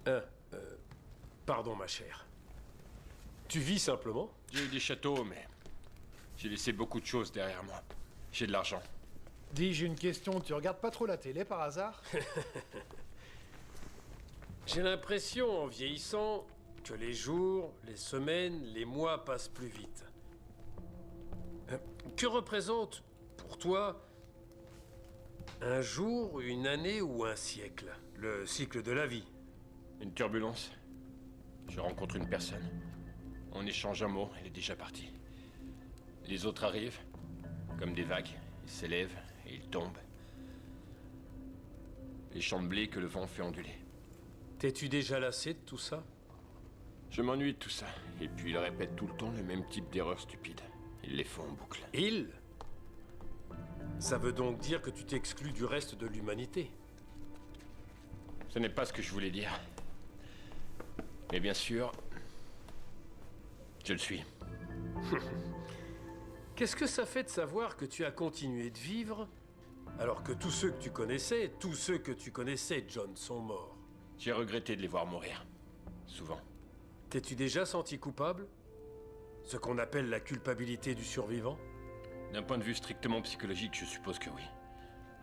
non. Pardon, ma chère. Tu vis simplement? J'ai eu des châteaux, mais j'ai laissé beaucoup de choses derrière moi. J'ai de l'argent. Dis, j'ai une question. Tu regardes pas trop la télé par hasard? J'ai l'impression, en vieillissant, que les jours, les semaines, les mois passent plus vite. Que représente, pour toi, un jour, une année ou un siècle? Le cycle de la vie. Une turbulence. Je rencontre une personne. On échange un mot, elle est déjà partie. Les autres arrivent, comme des vagues. Ils s'élèvent et ils tombent. Les champs de blé que le vent fait onduler. T'es-tu déjà lassé de tout ça? Je m'ennuie de tout ça. Et puis ils répètent tout le temps le même type d'erreurs stupides. Ils les font en boucle. Il? Ça veut donc dire que tu t'exclus du reste de l'humanité. Ce n'est pas ce que je voulais dire. Mais bien sûr, je le suis. Qu'est-ce que ça fait de savoir que tu as continué de vivre alors que tous ceux que tu connaissais, John, sont morts? J'ai regretté de les voir mourir. Souvent. T'es-tu déjà senti coupable? Ce qu'on appelle la culpabilité du survivant? D'un point de vue strictement psychologique, je suppose que oui.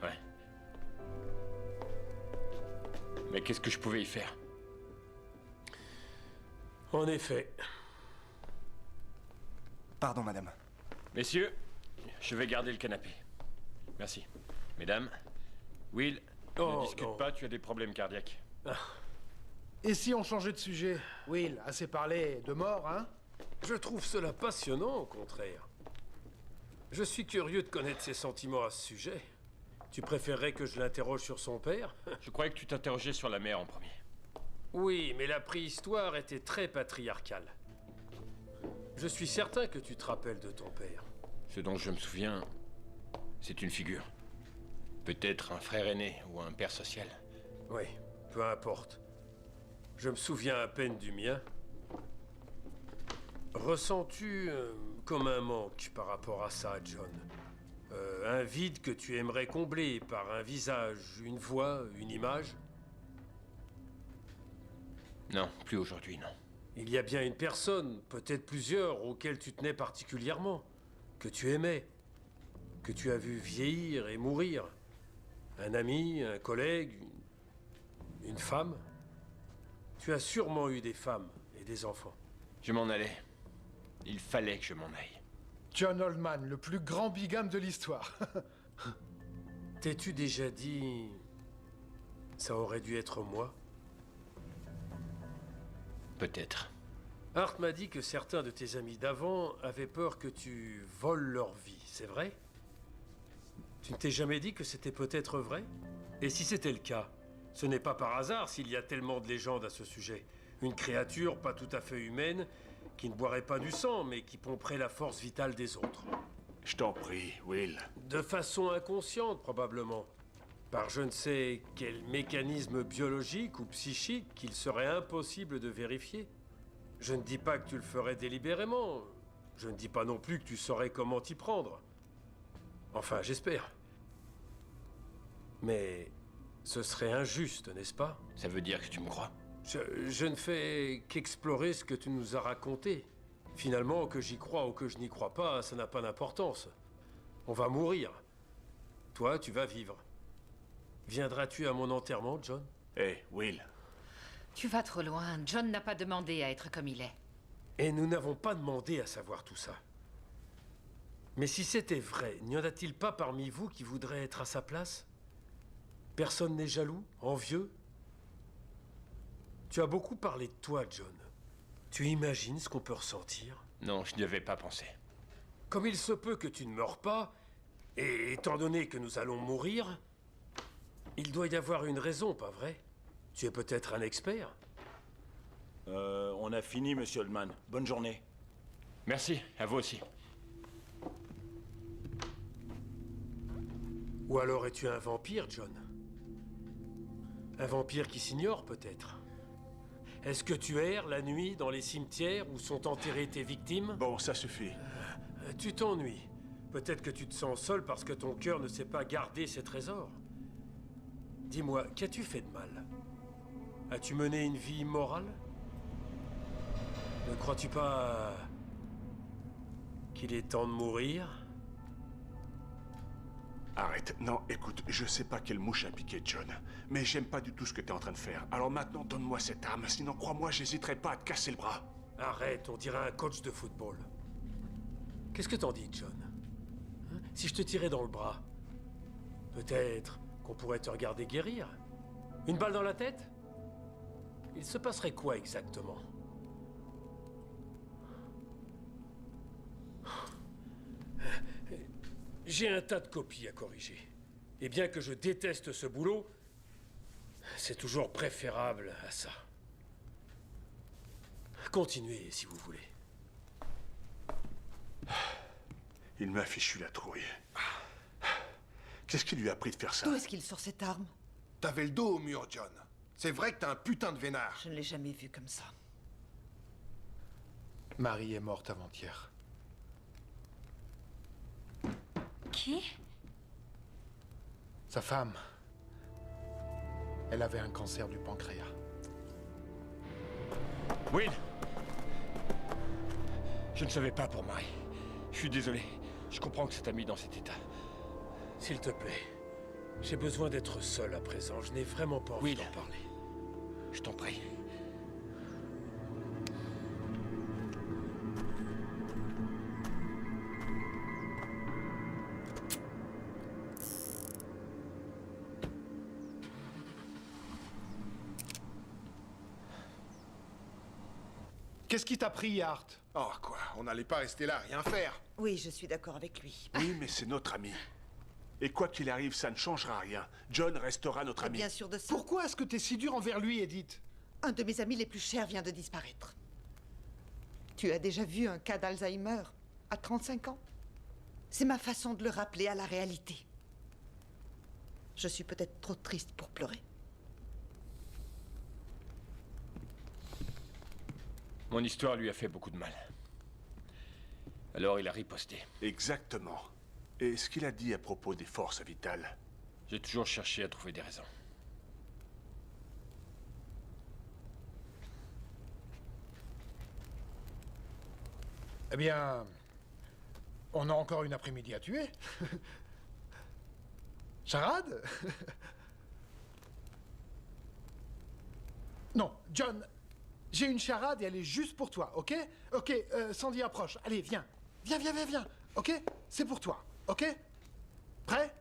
Ouais. Mais qu'est-ce que je pouvais y faire? En effet. Pardon, madame. Messieurs, je vais garder le canapé. Merci. Mesdames, Will, Ne discute pas, tu as des problèmes cardiaques. Et si on changeait de sujet? Will, assez parlé de mort, hein? Je trouve cela passionnant, au contraire. Je suis curieux de connaître ses sentiments à ce sujet. Tu préférerais que je l'interroge sur son père? Je croyais que tu t'interrogeais sur la mère en premier. Oui, mais la préhistoire était très patriarcale. Je suis certain que tu te rappelles de ton père. Ce dont je me souviens, c'est une figure. Peut-être un frère aîné ou un père social. Oui, peu importe. Je me souviens à peine du mien. Ressens-tu comme un manque par rapport à ça, John? Un vide que tu aimerais combler par un visage, une voix, une image? Non, plus aujourd'hui, non. Il y a bien une personne, peut-être plusieurs, auxquelles tu tenais particulièrement, que tu aimais, que tu as vu vieillir et mourir. Un ami, un collègue, une femme. Tu as sûrement eu des femmes et des enfants. Je m'en allais. Il fallait que je m'en aille. John Oldman, le plus grand bigame de l'histoire. T'es-tu déjà dit... ça aurait dû être moi? Peut-être. Hart m'a dit que certains de tes amis d'avant avaient peur que tu voles leur vie, c'est vrai? Tu ne t'es jamais dit que c'était peut-être vrai? Et si c'était le cas, ce n'est pas par hasard s'il y a tellement de légendes à ce sujet. Une créature pas tout à fait humaine, qui ne boirait pas du sang, mais qui pomperait la force vitale des autres. Je t'en prie, Will. De façon inconsciente, probablement. Par je ne sais quel mécanisme biologique ou psychique qu'il serait impossible de vérifier. Je ne dis pas que tu le ferais délibérément. Je ne dis pas non plus que tu saurais comment t'y prendre. Enfin, j'espère. Mais ce serait injuste, n'est-ce pas? Ça veut dire que tu me crois? Je ne fais qu'explorer ce que tu nous as raconté. Finalement, que j'y crois ou que je n'y crois pas, ça n'a pas d'importance. On va mourir. Toi, tu vas vivre. Viendras-tu à mon enterrement, John? Hé, Will. Tu vas trop loin. John n'a pas demandé à être comme il est. Et nous n'avons pas demandé à savoir tout ça. Mais si c'était vrai, n'y en a-t-il pas parmi vous qui voudrait être à sa place? Personne n'est jaloux, envieux? Tu as beaucoup parlé de toi, John. Tu imagines ce qu'on peut ressentir? Non, je n'y avais pas pensé. Comme il se peut que tu ne meurs pas, et étant donné que nous allons mourir, il doit y avoir une raison, pas vrai? Tu es peut-être un expert? On a fini, monsieur Oldman. Bonne journée. Merci, à vous aussi. Ou alors es-tu un vampire, John? Un vampire qui s'ignore, peut-être? Est-ce que tu erres la nuit dans les cimetières où sont enterrées tes victimes? Bon, ça suffit. Tu t'ennuies. Peut-être que tu te sens seul parce que ton cœur ne sait pas garder ses trésors. Dis-moi, qu'as-tu fait de mal? As-tu mené une vie immorale? Ne crois-tu pas qu'il est temps de mourir? Arrête. Non, écoute, je sais pas quelle mouche a piqué John, mais j'aime pas du tout ce que t'es en train de faire. Alors maintenant, donne-moi cette arme, sinon crois-moi, j'hésiterai pas à te casser le bras. Arrête, on dirait un coach de football. Qu'est-ce que t'en dis, John? Hein? Si je te tirais dans le bras, peut-être qu'on pourrait te regarder guérir? Une balle dans la tête? Il se passerait quoi exactement? J'ai un tas de copies à corriger. Et bien que je déteste ce boulot, c'est toujours préférable à ça. Continuez si vous voulez. Il m'a fichu la trouille. Qu'est-ce qui lui a pris de faire ça? D'où est-ce qu'il sort cette arme? T'avais le dos au mur, John. C'est vrai que t'as un putain de vénard. Je ne l'ai jamais vu comme ça. Marie est morte avant-hier. Qui? Sa femme. Elle avait un cancer du pancréas. Will! Je ne savais pas pour Marie. Je suis désolé. Je comprends que ça t'a mis dans cet état. S'il te plaît, j'ai besoin d'être seul à présent. Je n'ai vraiment pas envie Will. d'en parler. Je t'en prie. Qu'est-ce qui t'a pris, Art? Oh, quoi, on n'allait pas rester là, rien faire. Oui, je suis d'accord avec lui. Oui, mais c'est notre ami. Et quoi qu'il arrive, ça ne changera rien. John restera notre ami. Bien sûr de ça. Pourquoi est-ce que t'es si dur envers lui, Edith? Un de mes amis les plus chers vient de disparaître. Tu as déjà vu un cas d'Alzheimer à 35 ans? C'est ma façon de le rappeler à la réalité. Je suis peut-être trop triste pour pleurer. Mon histoire lui a fait beaucoup de mal. Alors il a riposté. Exactement. Et ce qu'il a dit à propos des forces vitales? J'ai toujours cherché à trouver des raisons. Eh bien, on a encore une après-midi à tuer. Charade? Non, John, j'ai une charade et elle est juste pour toi, ok? Ok, Sandy approche. Allez, viens. Viens. Ok? C'est pour toi, ok? Prêt?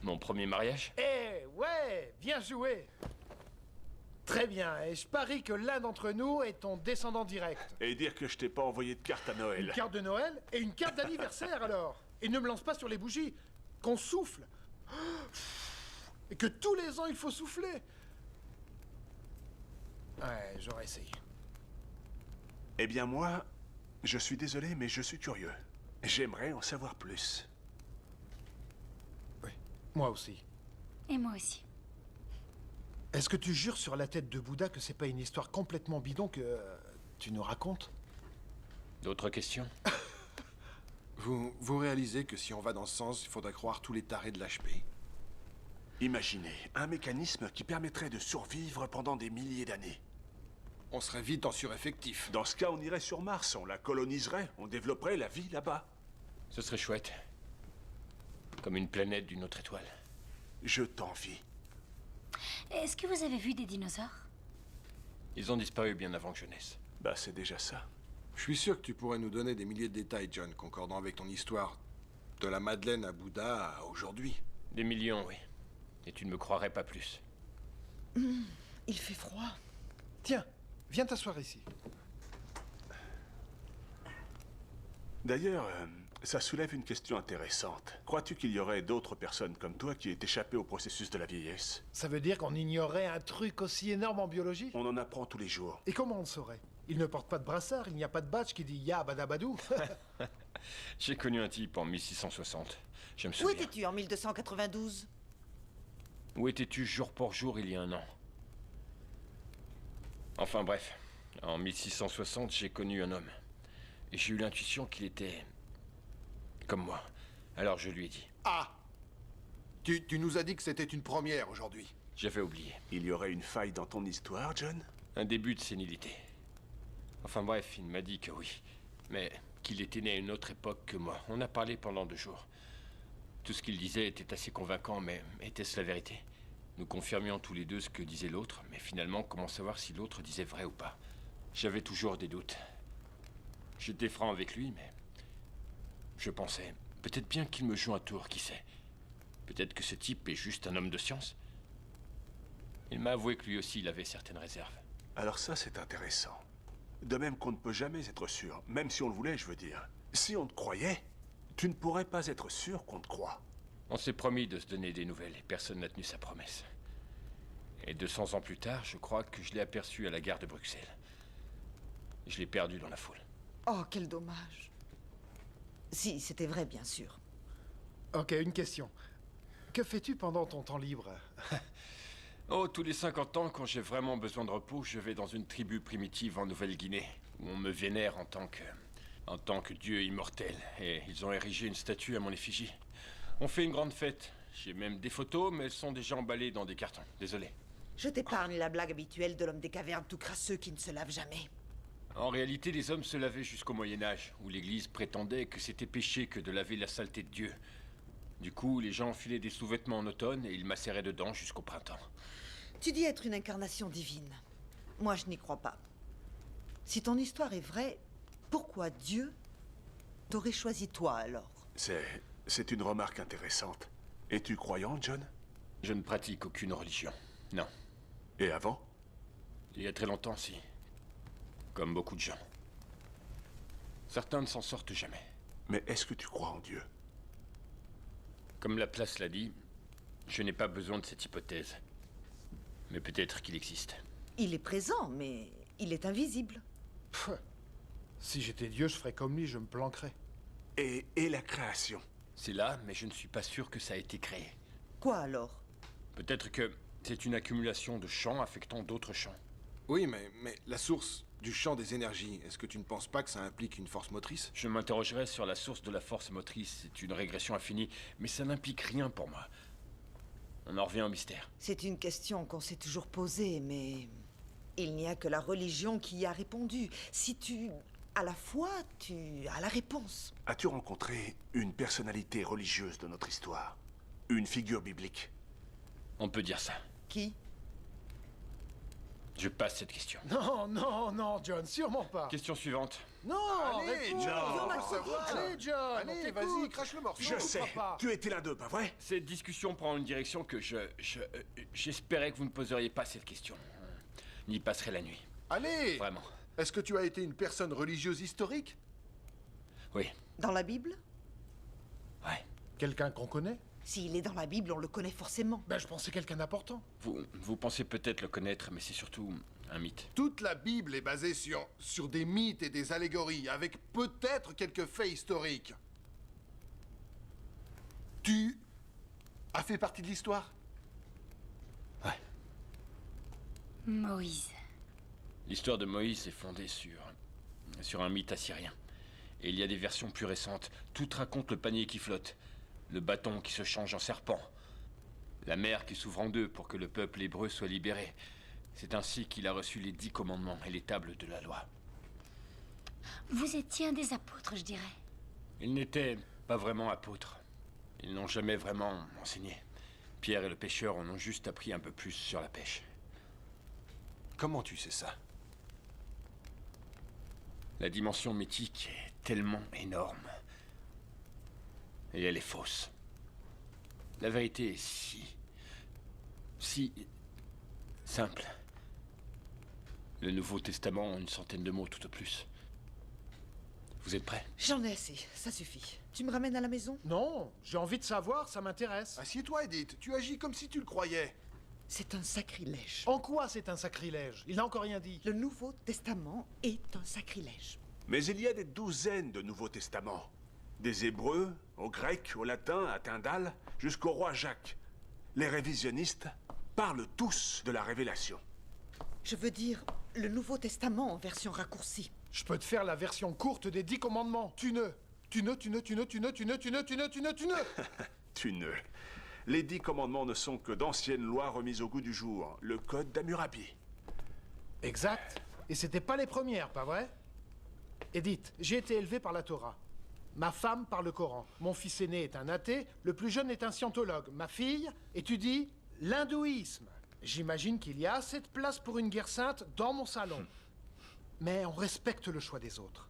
Mon premier mariage? Eh, ouais, bien joué. Très bien, et je parie que l'un d'entre nous est ton descendant direct. Et dire que je t'ai pas envoyé de carte à Noël. Une carte de Noël et une carte d'anniversaire alors. Et ne me lance pas sur les bougies, qu'on souffle. Et que tous les ans il faut souffler. Ouais, j'aurais essayé. Eh bien moi, je suis désolé, mais je suis curieux. J'aimerais en savoir plus. Oui, moi aussi. Et moi aussi. Est-ce que tu jures sur la tête de Bouddha que c'est pas une histoire complètement bidon que tu nous racontes? D'autres questions? Vous réalisez que si on va dans ce sens, il faudra croire tous les tarés de l'HP. Imaginez un mécanisme qui permettrait de survivre pendant des milliers d'années. On serait vite en sureffectif. Dans ce cas, on irait sur Mars, on la coloniserait, on développerait la vie là-bas. Ce serait chouette. Comme une planète d'une autre étoile. Je t'envie. Est-ce que vous avez vu des dinosaures? Ils ont disparu bien avant que je naisse. Bah, c'est déjà ça. Je suis sûr que tu pourrais nous donner des milliers de détails, John, concordant avec ton histoire. De la Madeleine à Bouddha à aujourd'hui. Des millions, oui. Et tu ne me croirais pas plus. Il fait froid. Tiens, viens t'asseoir ici. D'ailleurs, ça soulève une question intéressante. Crois-tu qu'il y aurait d'autres personnes comme toi qui aient échappé au processus de la vieillesse? Ça veut dire qu'on ignorait un truc aussi énorme en biologie? On en apprend tous les jours. Et comment on le saurait? Il ne porte pas de brassard, il n'y a pas de badge qui dit ya badabadou. J'ai connu un type en 1660. Je me Où souviens. étais-tu en 1292? Où étais-tu jour pour jour il y a un an? Enfin bref, en 1660, j'ai connu un homme. Et j'ai eu l'intuition qu'il était... comme moi. Alors je lui ai dit. Ah! Tu nous as dit que c'était une première aujourd'hui. J'avais oublié. Il y aurait une faille dans ton histoire, John? Un début de sénilité. Enfin bref, il m'a dit que oui. Mais qu'il était né à une autre époque que moi. On a parlé pendant 2 jours. Tout ce qu'il disait était assez convaincant, mais était-ce la vérité? Nous confirmions tous les deux ce que disait l'autre, mais finalement, comment savoir si l'autre disait vrai ou pas? J'avais toujours des doutes. J'étais franc avec lui, mais... je pensais, peut-être bien qu'il me joue un tour, qui sait? Peut-être que ce type est juste un homme de science? Il m'a avoué que lui aussi, il avait certaines réserves. Alors ça, c'est intéressant. De même qu'on ne peut jamais être sûr, même si on le voulait, je veux dire. Si on te croyait, tu ne pourrais pas être sûr qu'on te croit. On s'est promis de se donner des nouvelles et personne n'a tenu sa promesse. Et 200 ans plus tard, je crois que je l'ai aperçu à la gare de Bruxelles. Je l'ai perdu dans la foule. Oh, quel dommage. Si, c'était vrai, bien sûr. Ok, une question. Que fais-tu pendant ton temps libre? Oh, tous les 50 ans, quand j'ai vraiment besoin de repos, je vais dans une tribu primitive en Nouvelle-Guinée, où on me vénère en tant que dieu immortel. Et ils ont érigé une statue à mon effigie. On fait une grande fête. J'ai même des photos, mais elles sont déjà emballées dans des cartons. Désolé. Je t'épargne la blague habituelle de l'homme des cavernes tout crasseux qui ne se lave jamais. En réalité, les hommes se lavaient jusqu'au Moyen-Âge, où l'Église prétendait que c'était péché que de laver la saleté de Dieu. Du coup, les gens enfilaient des sous-vêtements en automne et ils macéraient dedans jusqu'au printemps. Tu dis être une incarnation divine. Moi, je n'y crois pas. Si ton histoire est vraie, pourquoi Dieu t'aurait choisi toi alors? C'est une remarque intéressante. Es-tu croyant, John? Je ne pratique aucune religion. Non. Et avant? Il y a très longtemps, si. Comme beaucoup de gens. Certains ne s'en sortent jamais. Mais est-ce que tu crois en Dieu? Comme la place l'a dit, je n'ai pas besoin de cette hypothèse. Mais peut-être qu'il existe. Il est présent, mais il est invisible. Pff, si j'étais Dieu, je ferais comme lui, je me planquerais. Et la création? C'est là, mais je ne suis pas sûr que ça a été créé. Quoi alors? Peut-être que c'est une accumulation de champs affectant d'autres champs. Oui, mais la source du champ des énergies, est-ce que tu ne penses pas que ça implique une force motrice? Je m'interrogerai sur la source de la force motrice. C'est une régression infinie, mais ça n'implique rien pour moi. On en revient au mystère. C'est une question qu'on s'est toujours posée, mais il n'y a que la religion qui y a répondu. Si tu as la foi, tu as la réponse. As-tu rencontré une personnalité religieuse de notre histoire? Une figure biblique? On peut dire ça. Qui? Je passe cette question. Non, non, non, John, sûrement pas. Question suivante. Non, Allez, réponds. John, On on va veut savoir. Allez, John, on Allez, t'écoute. vas-y, crache le morceau. Je sais, pas. tu étais l'un d'eux, pas vrai? Cette discussion prend une direction que j'espérais que vous ne poseriez pas cette question. N'y passerai la nuit. Allez! Vraiment. Est-ce que tu as été une personne religieuse historique? Oui. Dans la Bible? Ouais. Quelqu'un qu'on connaît? S'il est dans la Bible, on le connaît forcément. Ben, je pensais quelqu'un d'important. Vous pensez peut-être le connaître, mais c'est surtout un mythe. Toute la Bible est basée sur des mythes et des allégories, avec peut-être quelques faits historiques. Tu as fait partie de l'histoire? Ouais. Moïse. L'histoire de Moïse est fondée sur un mythe assyrien. Et il y a des versions plus récentes. Toutes racontent le panier qui flotte, le bâton qui se change en serpent, la mer qui s'ouvre en deux pour que le peuple hébreu soit libéré. C'est ainsi qu'il a reçu les 10 commandements et les tables de la loi. Vous étiez un des apôtres, je dirais. Ils n'étaient pas vraiment apôtres. Ils n'ont jamais vraiment enseigné. Pierre et le pêcheur en ont juste appris un peu plus sur la pêche. Comment tu sais ça? La dimension mythique est tellement énorme. Et elle est fausse. La vérité est si simple. Le Nouveau Testament en une centaine de mots tout au plus. Vous êtes prêts? J'en ai assez, ça suffit. Tu me ramènes à la maison? Non, j'ai envie de savoir, ça m'intéresse. Assieds-toi, Edith. Tu agis comme si tu le croyais. C'est un sacrilège. En quoi c'est un sacrilège? Il n'a encore rien dit. Le Nouveau Testament est un sacrilège. Mais il y a des douzaines de Nouveaux Testaments. Des Hébreux, au grec, au latin, à Tyndale, jusqu'au roi Jacques. Les révisionnistes parlent tous de la révélation. Je veux dire, le Nouveau Testament en version raccourcie. Je peux te faire la version courte des 10 commandements. Tu ne. Les 10 commandements ne sont que d'anciennes lois remises au goût du jour. Le code d'Hammurabi. Exact. Et c'était pas les premières, pas vrai? Edith, j'ai été élevé par la Torah. Ma femme par le Coran. Mon fils aîné est un athée, le plus jeune est un scientologue. Ma fille étudie l'hindouisme. J'imagine qu'il y a assez de place pour une guerre sainte dans mon salon. Mais on respecte le choix des autres.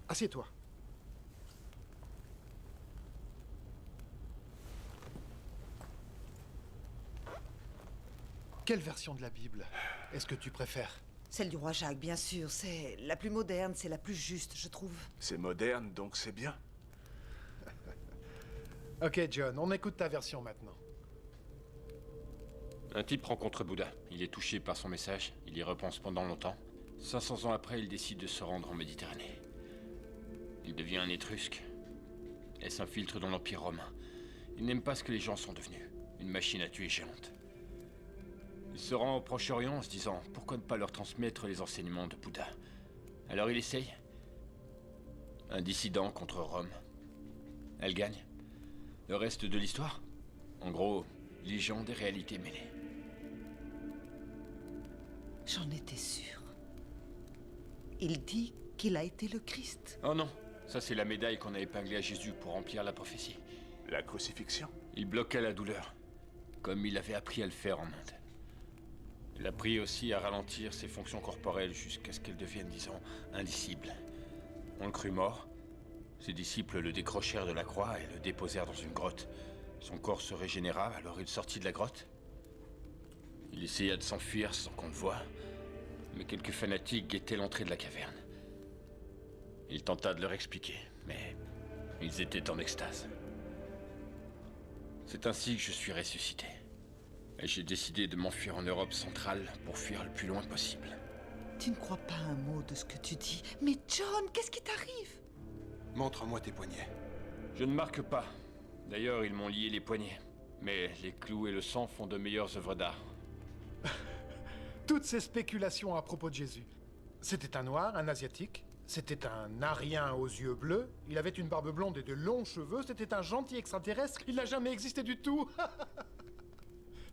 Assieds-toi. Quelle version de la Bible est-ce que tu préfères? Celle du roi Jacques, bien sûr. C'est la plus moderne, c'est la plus juste, je trouve. C'est moderne, donc c'est bien. Ok, John, on écoute ta version maintenant. Un type rencontre Bouddha. Il est touché par son message. Il y repense pendant longtemps. 500 ans après, il décide de se rendre en Méditerranée. Il devient un Étrusque et s'infiltre dans l'Empire romain. Il n'aime pas ce que les gens sont devenus. Une machine à tuer géante. Il se rend au Proche-Orient en se disant « Pourquoi ne pas leur transmettre les enseignements de Bouddha ?» Alors il essaye. Un dissident contre Rome. Elle gagne. Le reste de l'histoire? En gros, légende et réalité mêlées. J'en étais sûre. Il dit qu'il a été le Christ. Oh non, ça c'est la médaille qu'on a épinglée à Jésus pour remplir la prophétie. La crucifixion? Il bloqua la douleur, comme il avait appris à le faire en Inde. Il a appris aussi à ralentir ses fonctions corporelles jusqu'à ce qu'elles deviennent, disons, indicibles. On le crut mort. Ses disciples le décrochèrent de la croix et le déposèrent dans une grotte. Son corps se régénéra, alors il sortit de la grotte. Il essaya de s'enfuir sans qu'on le voie, mais quelques fanatiques guettaient l'entrée de la caverne. Il tenta de leur expliquer, mais ils étaient en extase. C'est ainsi que je suis ressuscité. Et j'ai décidé de m'enfuir en Europe centrale pour fuir le plus loin possible. Tu ne crois pas un mot de ce que tu dis. Mais John, qu'est-ce qui t'arrive? Montre-moi tes poignets. Je ne marque pas. D'ailleurs, ils m'ont lié les poignets. Mais les clous et le sang font de meilleures œuvres d'art. Toutes ces spéculations à propos de Jésus. C'était un noir, un asiatique. C'était un arien aux yeux bleus. Il avait une barbe blonde et de longs cheveux. C'était un gentil extraterrestre. Il n'a jamais existé du tout.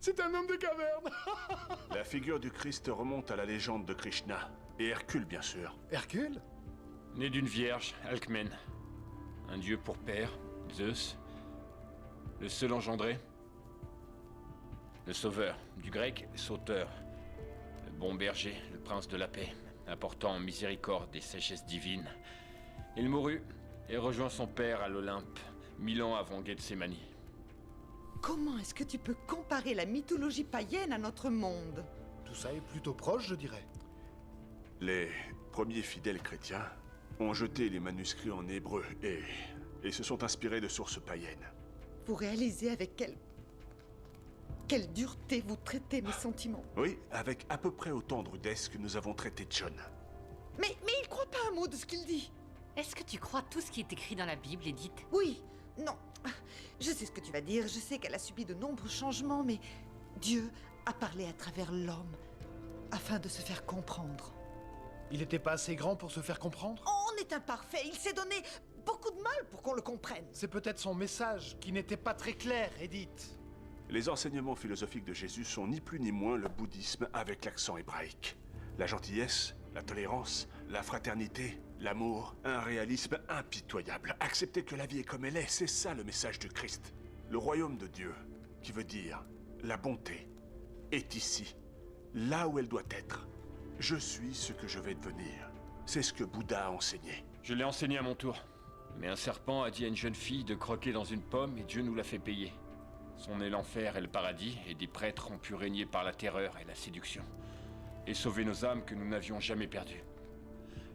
C'est un homme de caverne. La figure du Christ remonte à la légende de Krishna. Et Hercule, bien sûr. Hercule? Né d'une vierge, Alcmène. Un dieu pour père, Zeus. Le seul engendré. Le sauveur, du grec, sauteur. Le bon berger, le prince de la paix, apportant miséricorde et sagesse divine. Il mourut et rejoint son père à l'Olympe, 1000 ans avant Gethsémani. Comment est-ce que tu peux comparer la mythologie païenne à notre monde? Tout ça est plutôt proche, je dirais. Les premiers fidèles chrétiens ont jeté les manuscrits en hébreu et se sont inspirés de sources païennes. Vous réalisez avec quelle dureté vous traitez mes sentiments. Oui, avec à peu près autant de rudesse que nous avons traité John. Mais il croit pas un mot de ce qu'il dit. Est-ce que tu crois tout ce qui est écrit dans la Bible, Edith? Oui, non. Je sais ce que tu vas dire, je sais qu'elle a subi de nombreux changements, mais Dieu a parlé à travers l'homme afin de se faire comprendre. Il n'était pas assez grand pour se faire comprendre? On est imparfait, il s'est donné beaucoup de mal pour qu'on le comprenne. C'est peut-être son message qui n'était pas très clair, Edith. Les enseignements philosophiques de Jésus sont ni plus ni moins le bouddhisme avec l'accent hébraïque. La gentillesse, la tolérance, la fraternité, l'amour, un réalisme impitoyable. Accepter que la vie est comme elle est, c'est ça le message du Christ. Le royaume de Dieu, qui veut dire la bonté, est ici, là où elle doit être. Je suis ce que je vais devenir. C'est ce que Bouddha a enseigné. Je l'ai enseigné à mon tour. Mais un serpent a dit à une jeune fille de croquer dans une pomme et Dieu nous l'a fait payer. Son est l'enfer et le paradis, et des prêtres ont pu régner par la terreur et la séduction. Et sauver nos âmes que nous n'avions jamais perdues.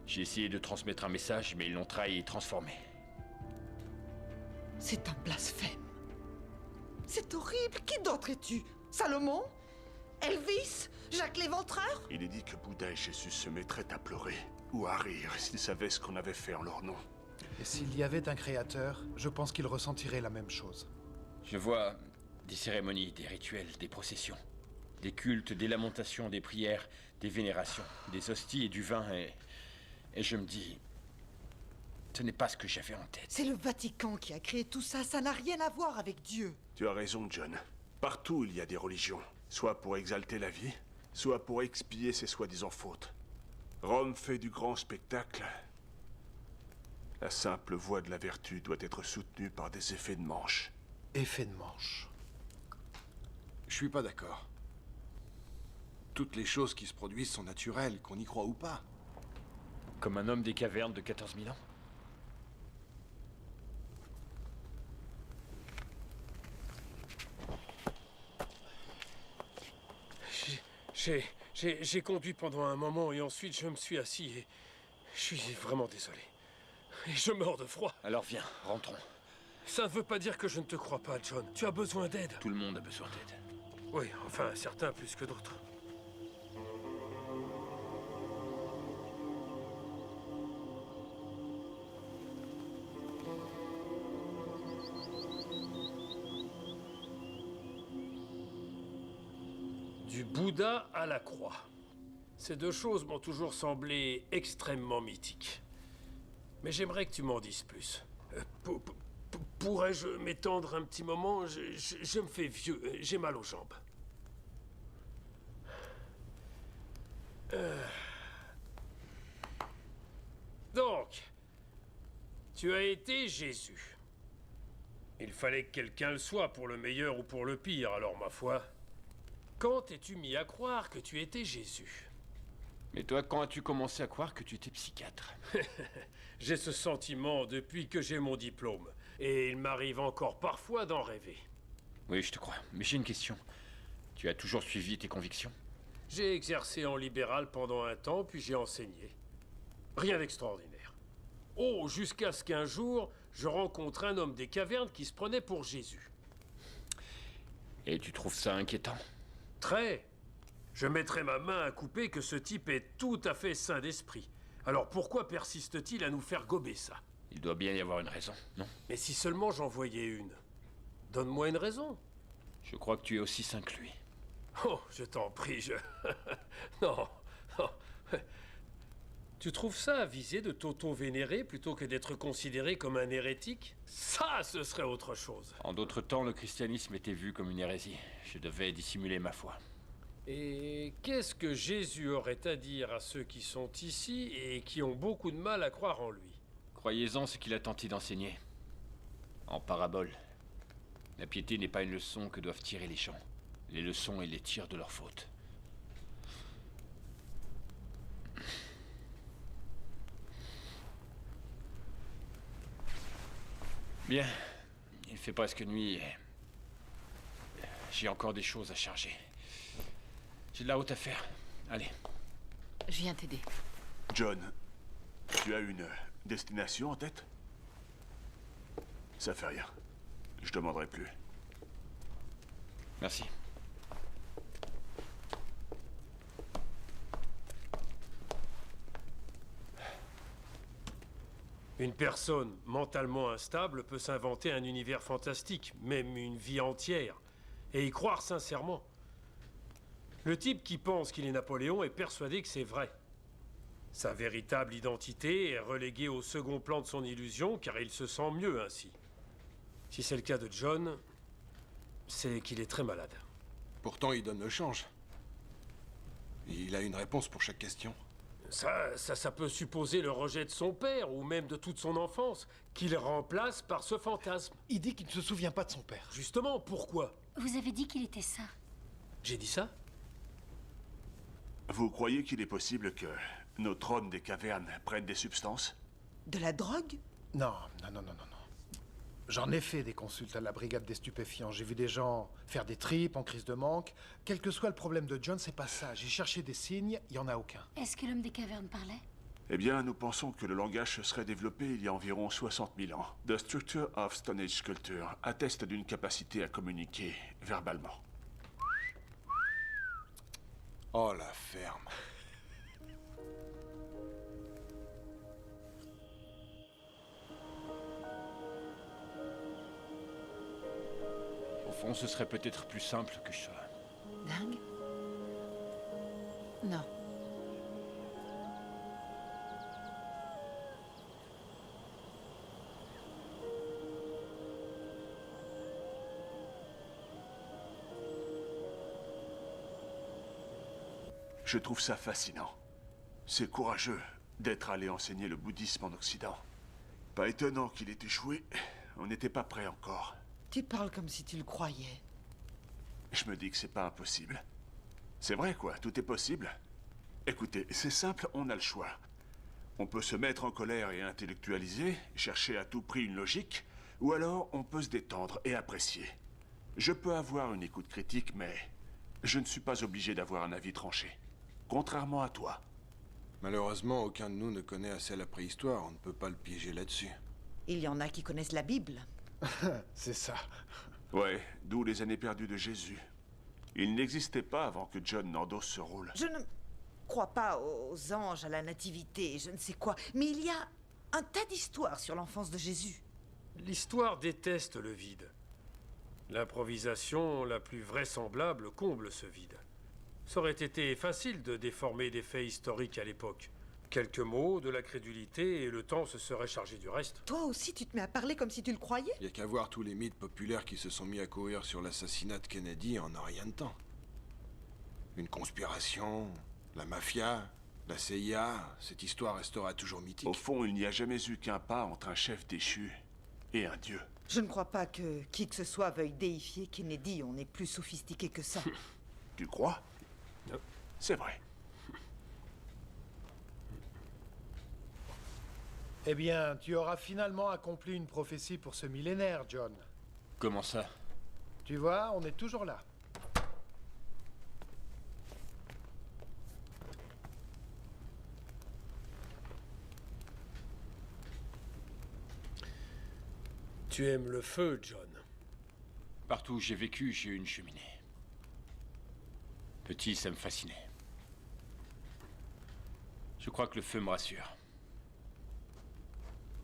J'ai essayé de transmettre un message, mais ils l'ont trahi et transformé. C'est un blasphème. C'est horrible. Qui d'autre es-tu? Salomon? Elvis? Jacques l'Éventreur? Il est dit que Bouddha et Jésus se mettraient à pleurer ou à rire s'ils savaient ce qu'on avait fait en leur nom. Et s'il y avait un créateur, je pense qu'il ressentirait la même chose. Je vois des cérémonies, des rituels, des processions, des cultes, des lamentations, des prières, des vénérations, des hosties et du vin, et je me dis... Ce n'est pas ce que j'avais en tête. C'est le Vatican qui a créé tout ça, ça n'a rien à voir avec Dieu. Tu as raison, John. Partout, il y a des religions. Soit pour exalter la vie, soit pour expier ses soi-disant fautes. Rome fait du grand spectacle. La simple voie de la vertu doit être soutenue par des effets de manche. Effet de manche. Je suis pas d'accord. Toutes les choses qui se produisent sont naturelles, qu'on y croit ou pas. Comme un homme des cavernes de 14 000 ans. J'ai conduit pendant un moment et ensuite je me suis assis et... Je suis vraiment désolé. Et je meurs de froid. Alors viens, rentrons. Ça ne veut pas dire que je ne te crois pas, John. Tu as besoin d'aide. Tout le monde a besoin d'aide. Oui, enfin, certains plus que d'autres. Du Bouddha à la croix. Ces deux choses m'ont toujours semblé extrêmement mythiques. Mais j'aimerais que tu m'en dises plus. Pourrais-je m'étendre un petit moment? Je me fais vieux, j'ai mal aux jambes. Donc, tu as été Jésus. Il fallait que quelqu'un le soit, pour le meilleur ou pour le pire, alors ma foi, Quand t'es-tu mis à croire que tu étais Jésus? Mais toi, quand as-tu commencé à croire que tu étais psychiatre? J'ai ce sentiment depuis que j'ai mon diplôme. Et il m'arrive encore parfois d'en rêver. Oui, je te crois. Mais j'ai une question. Tu as toujours suivi tes convictions? J'ai exercé en libéral pendant un temps, puis j'ai enseigné. Rien d'extraordinaire. Oh, jusqu'à ce qu'un jour, je rencontre un homme des cavernes qui se prenait pour Jésus. Et tu trouves ça inquiétant? Très. Je mettrais ma main à couper que ce type est tout à fait sain d'esprit. Alors pourquoi persiste-t-il à nous faire gober ça? Il doit bien y avoir une raison, non? Mais si seulement j'en voyais une. Donne-moi une raison. Je crois que tu es aussi sain que lui. Oh, je t'en prie, je... non, non. Tu trouves ça avisé de t'auto-vénérer plutôt que d'être considéré comme un hérétique? Ça, ce serait autre chose. En d'autres temps, le christianisme était vu comme une hérésie. Je devais dissimuler ma foi. Et qu'est-ce que Jésus aurait à dire à ceux qui sont ici et qui ont beaucoup de mal à croire en lui? Croyez-en ce qu'il a tenté d'enseigner. En parabole. La piété n'est pas une leçon que doivent tirer les gens. Les leçons, ils les tirent de leurs fautes. Bien. Il fait presque nuit et... j'ai encore des choses à charger. J'ai de la route à faire. Allez. Je viens t'aider. John, tu as une destination en tête? Ça fait rien. Je demanderai plus. Merci. Une personne mentalement instable peut s'inventer un univers fantastique, même une vie entière, et y croire sincèrement. Le type qui pense qu'il est Napoléon est persuadé que c'est vrai. Sa véritable identité est reléguée au second plan de son illusion, car il se sent mieux ainsi. Si c'est le cas de John, c'est qu'il est très malade. Pourtant, il donne le change. Il a une réponse pour chaque question. Ça peut supposer le rejet de son père, ou même de toute son enfance, qu'il remplace par ce fantasme. Il dit qu'il ne se souvient pas de son père. Justement, pourquoi? Vous avez dit qu'il était sain. J'ai dit ça? Vous croyez qu'il est possible que notre homme des cavernes prenne des substances? De la drogue? Non. J'en ai fait des consultes à la brigade des stupéfiants. J'ai vu des gens faire des tripes en crise de manque. Quel que soit le problème de John, c'est pas ça. J'ai cherché des signes, il y en a aucun. Est-ce que l'homme des cavernes parlait? Eh bien, nous pensons que le langage se serait développé il y a environ 60 000 ans. The Structure of Stone Age Culture atteste d'une capacité à communiquer verbalement. Oh, la ferme. Au fond, ce serait peut-être plus simple que ça. Dingue? Non. Je trouve ça fascinant. C'est courageux d'être allé enseigner le bouddhisme en Occident. Pas étonnant qu'il ait échoué. On n'était pas prêt encore. Tu parles comme si tu le croyais. Je me dis que c'est pas impossible. C'est vrai, quoi, tout est possible. Écoutez, c'est simple, on a le choix. On peut se mettre en colère et intellectualiser, chercher à tout prix une logique, ou alors on peut se détendre et apprécier. Je peux avoir une écoute critique, mais je ne suis pas obligé d'avoir un avis tranché. Contrairement à toi. Malheureusement, aucun de nous ne connaît assez la préhistoire. On ne peut pas le piéger là-dessus. Il y en a qui connaissent la Bible. C'est ça. Ouais, d'où les années perdues de Jésus. Il n'existait pas avant que John n'endosse ce rôle. Je ne crois pas aux anges, à la nativité, je ne sais quoi. Mais il y a un tas d'histoires sur l'enfance de Jésus. L'histoire déteste le vide. L'improvisation la plus vraisemblable comble ce vide. Ça aurait été facile de déformer des faits historiques à l'époque. Quelques mots, de la crédulité, et le temps se serait chargé du reste. Toi aussi, tu te mets à parler comme si tu le croyais? Il y a qu'à voir tous les mythes populaires qui se sont mis à courir sur l'assassinat de Kennedy en un rien de temps. Une conspiration, la mafia, la CIA, cette histoire restera toujours mythique. Au fond, il n'y a jamais eu qu'un pas entre un chef déchu et un dieu. Je ne crois pas que qui que ce soit veuille déifier Kennedy. On est plus sophistiqué que ça. Tu crois? Non. C'est vrai. Eh bien, tu auras finalement accompli une prophétie pour ce millénaire, John. Comment ça? Tu vois, on est toujours là. Tu aimes le feu, John. Partout où j'ai vécu, j'ai eu une cheminée. Petit, ça me fascinait. Je crois que le feu me rassure.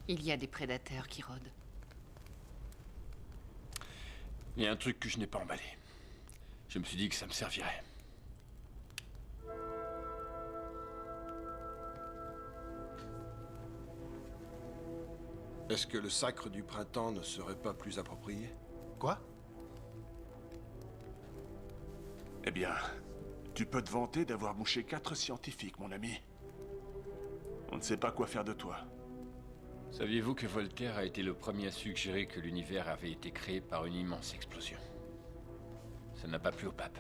Il y a des prédateurs qui rôdent. Il y a un truc que je n'ai pas emballé. Je me suis dit que ça me servirait. Est-ce que le sacre du printemps ne serait pas plus approprié? Quoi? Eh bien, tu peux te vanter d'avoir mouché 4 scientifiques, mon ami. On ne sait pas quoi faire de toi. Saviez-vous que Voltaire a été le premier à suggérer que l'univers avait été créé par une immense explosion? Ça n'a pas plu au pape.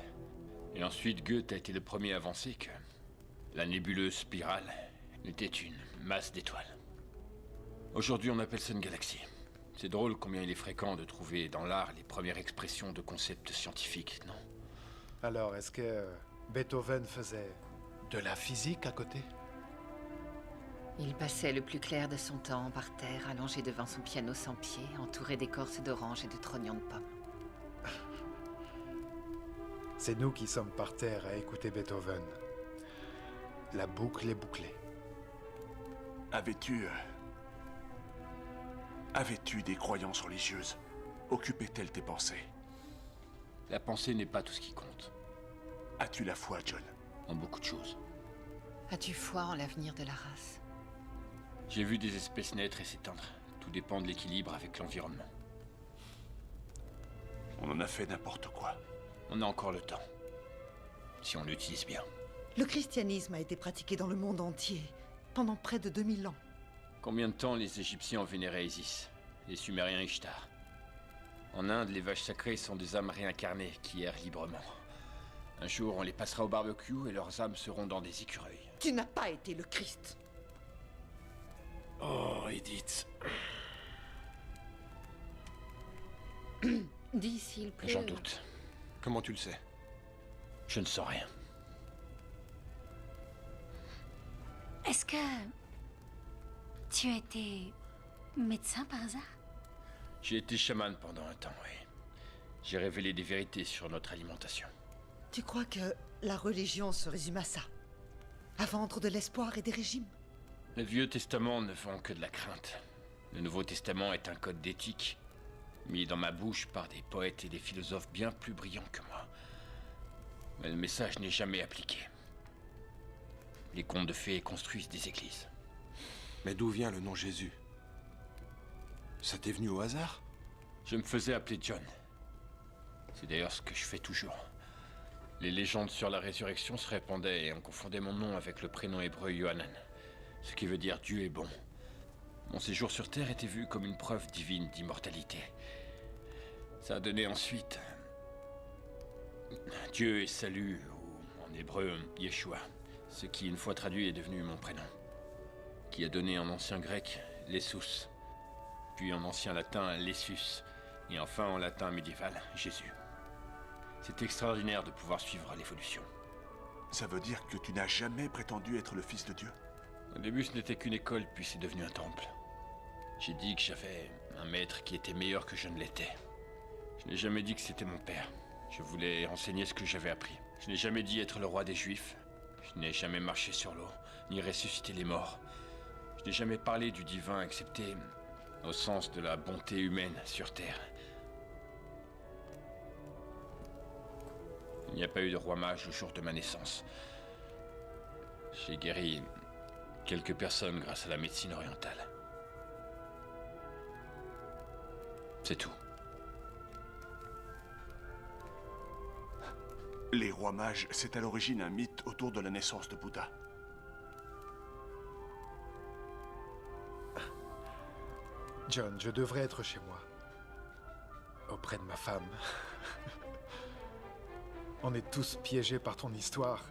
Et ensuite, Goethe a été le premier à avancer que la nébuleuse spirale n'était une masse d'étoiles. Aujourd'hui, on appelle ça une galaxie. C'est drôle combien il est fréquent de trouver dans l'art les premières expressions de concepts scientifiques, non? Alors, est-ce que Beethoven faisait de la physique à côté? Il passait le plus clair de son temps par terre, allongé devant son piano sans pied, entouré d'écorces d'orange et de trognons de pommes. C'est nous qui sommes par terre à écouter Beethoven. La boucle est bouclée. Avais-tu des croyances religieuses? Occupaient-elles tes pensées? La pensée n'est pas tout ce qui compte. As-tu la foi, John? En beaucoup de choses. As-tu foi en l'avenir de la race? J'ai vu des espèces naître et s'éteindre. Tout dépend de l'équilibre avec l'environnement. On en a fait n'importe quoi. On a encore le temps. Si on l'utilise bien. Le christianisme a été pratiqué dans le monde entier pendant près de 2000 ans. Combien de temps les Égyptiens ont vénéré Isis? Les Sumériens Ishtar? En Inde, les vaches sacrées sont des âmes réincarnées qui errent librement. Un jour, on les passera au barbecue et leurs âmes seront dans des écureuils. Tu n'as pas été le Christ. Oh, Edith. Dis s'il pleut. J'en doute. Comment tu le sais? Je ne sens rien. Est-ce que tu as été médecin par hasard? J'ai été chaman pendant un temps, oui. J'ai révélé des vérités sur notre alimentation. Tu crois que la religion se résume à ça? À vendre de l'espoir et des régimes? Le Vieux Testament ne vend que de la crainte. Le Nouveau Testament est un code d'éthique, mis dans ma bouche par des poètes et des philosophes bien plus brillants que moi. Mais le message n'est jamais appliqué. Les contes de fées construisent des églises. Mais d'où vient le nom Jésus? Ça t'est venu au hasard? Je me faisais appeler John. C'est d'ailleurs ce que je fais toujours. Les légendes sur la résurrection se répandaient et on confondait mon nom avec le prénom hébreu Yohanan, ce qui veut dire Dieu est bon. Mon séjour sur Terre était vu comme une preuve divine d'immortalité. Ça a donné ensuite Dieu et salut, ou en hébreu Yeshua, ce qui une fois traduit est devenu mon prénom, qui a donné en ancien grec Lessus, puis en ancien latin Lessus, et enfin en latin médiéval Jésus. C'est extraordinaire de pouvoir suivre l'évolution. Ça veut dire que tu n'as jamais prétendu être le fils de Dieu? Au début, ce n'était qu'une école, puis c'est devenu un temple. J'ai dit que j'avais un maître qui était meilleur que je ne l'étais. Je n'ai jamais dit que c'était mon père. Je voulais enseigner ce que j'avais appris. Je n'ai jamais dit être le roi des Juifs. Je n'ai jamais marché sur l'eau, ni ressuscité les morts. Je n'ai jamais parlé du divin, excepté au sens de la bonté humaine sur Terre. Il n'y a pas eu de roi mage le jour de ma naissance. J'ai guéri quelques personnes grâce à la médecine orientale. C'est tout. Les rois mages, c'est à l'origine un mythe autour de la naissance de Bouddha. John, je devrais être chez moi. Auprès de ma femme. On est tous piégés par ton histoire,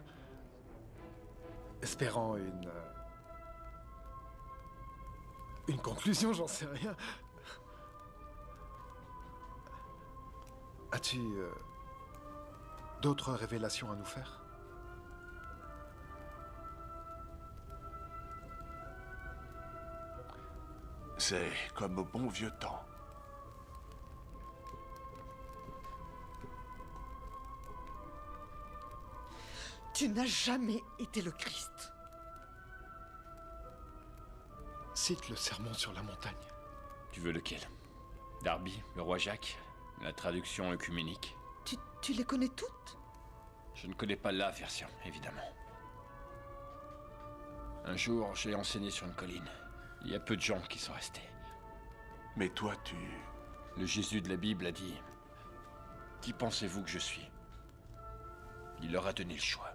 espérant une conclusion, j'en sais rien. As-tu d'autres révélations à nous faire? C'est comme au bon vieux temps. Tu n'as jamais été le Christ. Cite le sermon sur la montagne. Tu veux lequel? Darby, le roi Jacques? La traduction œcuménique? Tu les connais toutes? Je ne connais pas la version, évidemment. Un jour, j'ai enseigné sur une colline. Il y a peu de gens qui sont restés. Mais toi, Le Jésus de la Bible a dit... Qui pensez-vous que je suis? Il leur a donné le choix.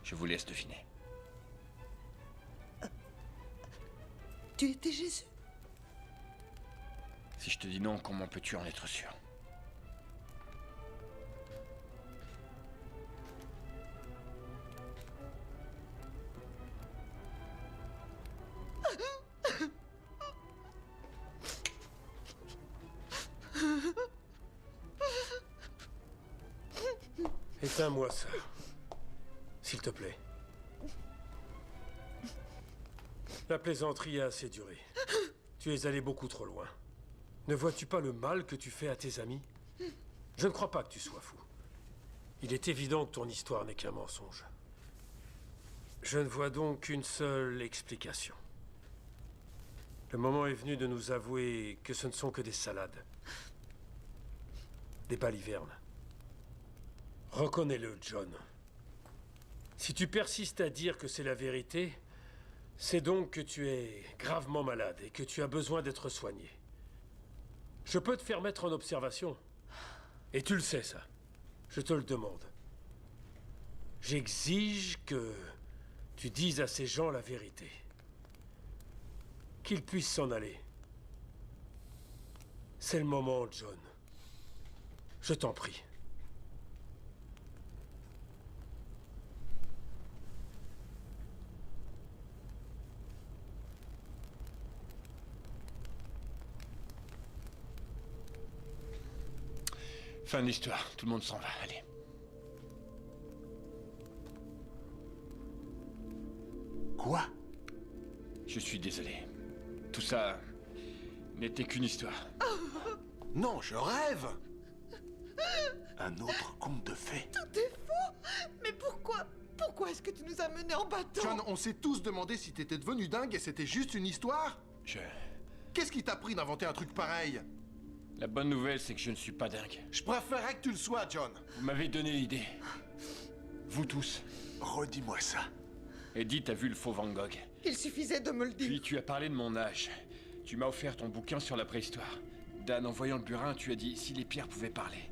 Je vous laisse deviner. Tu étais Jésus? Si je te dis non, comment peux-tu en être sûr? Éteins-moi ça. S'il te plaît. La plaisanterie a assez duré. Tu es allé beaucoup trop loin. Ne vois-tu pas le mal que tu fais à tes amis? Je ne crois pas que tu sois fou. Il est évident que ton histoire n'est qu'un mensonge. Je ne vois donc qu'une seule explication. Le moment est venu de nous avouer que ce ne sont que des salades. Des balivernes. Reconnais-le, John. Si tu persistes à dire que c'est la vérité, c'est donc que tu es gravement malade et que tu as besoin d'être soigné. Je peux te faire mettre en observation. Et tu le sais, ça. Je te le demande. J'exige que tu dises à ces gens la vérité. Qu'ils puissent s'en aller. C'est le moment, John. Je t'en prie. Fin de l'histoire, tout le monde s'en va, allez. Quoi? Je suis désolé. Tout ça n'était qu'une histoire. Non, je rêve! Un autre conte de fées? Tout est faux! Mais pourquoi? Pourquoi est-ce que tu nous as menés en bateau? John, on s'est tous demandé si t'étais devenu dingue et c'était juste une histoire? Qu'est-ce qui t'a pris d'inventer un truc pareil? La bonne nouvelle, c'est que je ne suis pas dingue. Je préférerais que tu le sois, John. Vous m'avez donné l'idée. Vous tous. Redis-moi ça. Edith a vu le faux Van Gogh. Il suffisait de me le dire. Puis tu as parlé de mon âge. Tu m'as offert ton bouquin sur la préhistoire. Dan, en voyant le burin, tu as dit si les pierres pouvaient parler.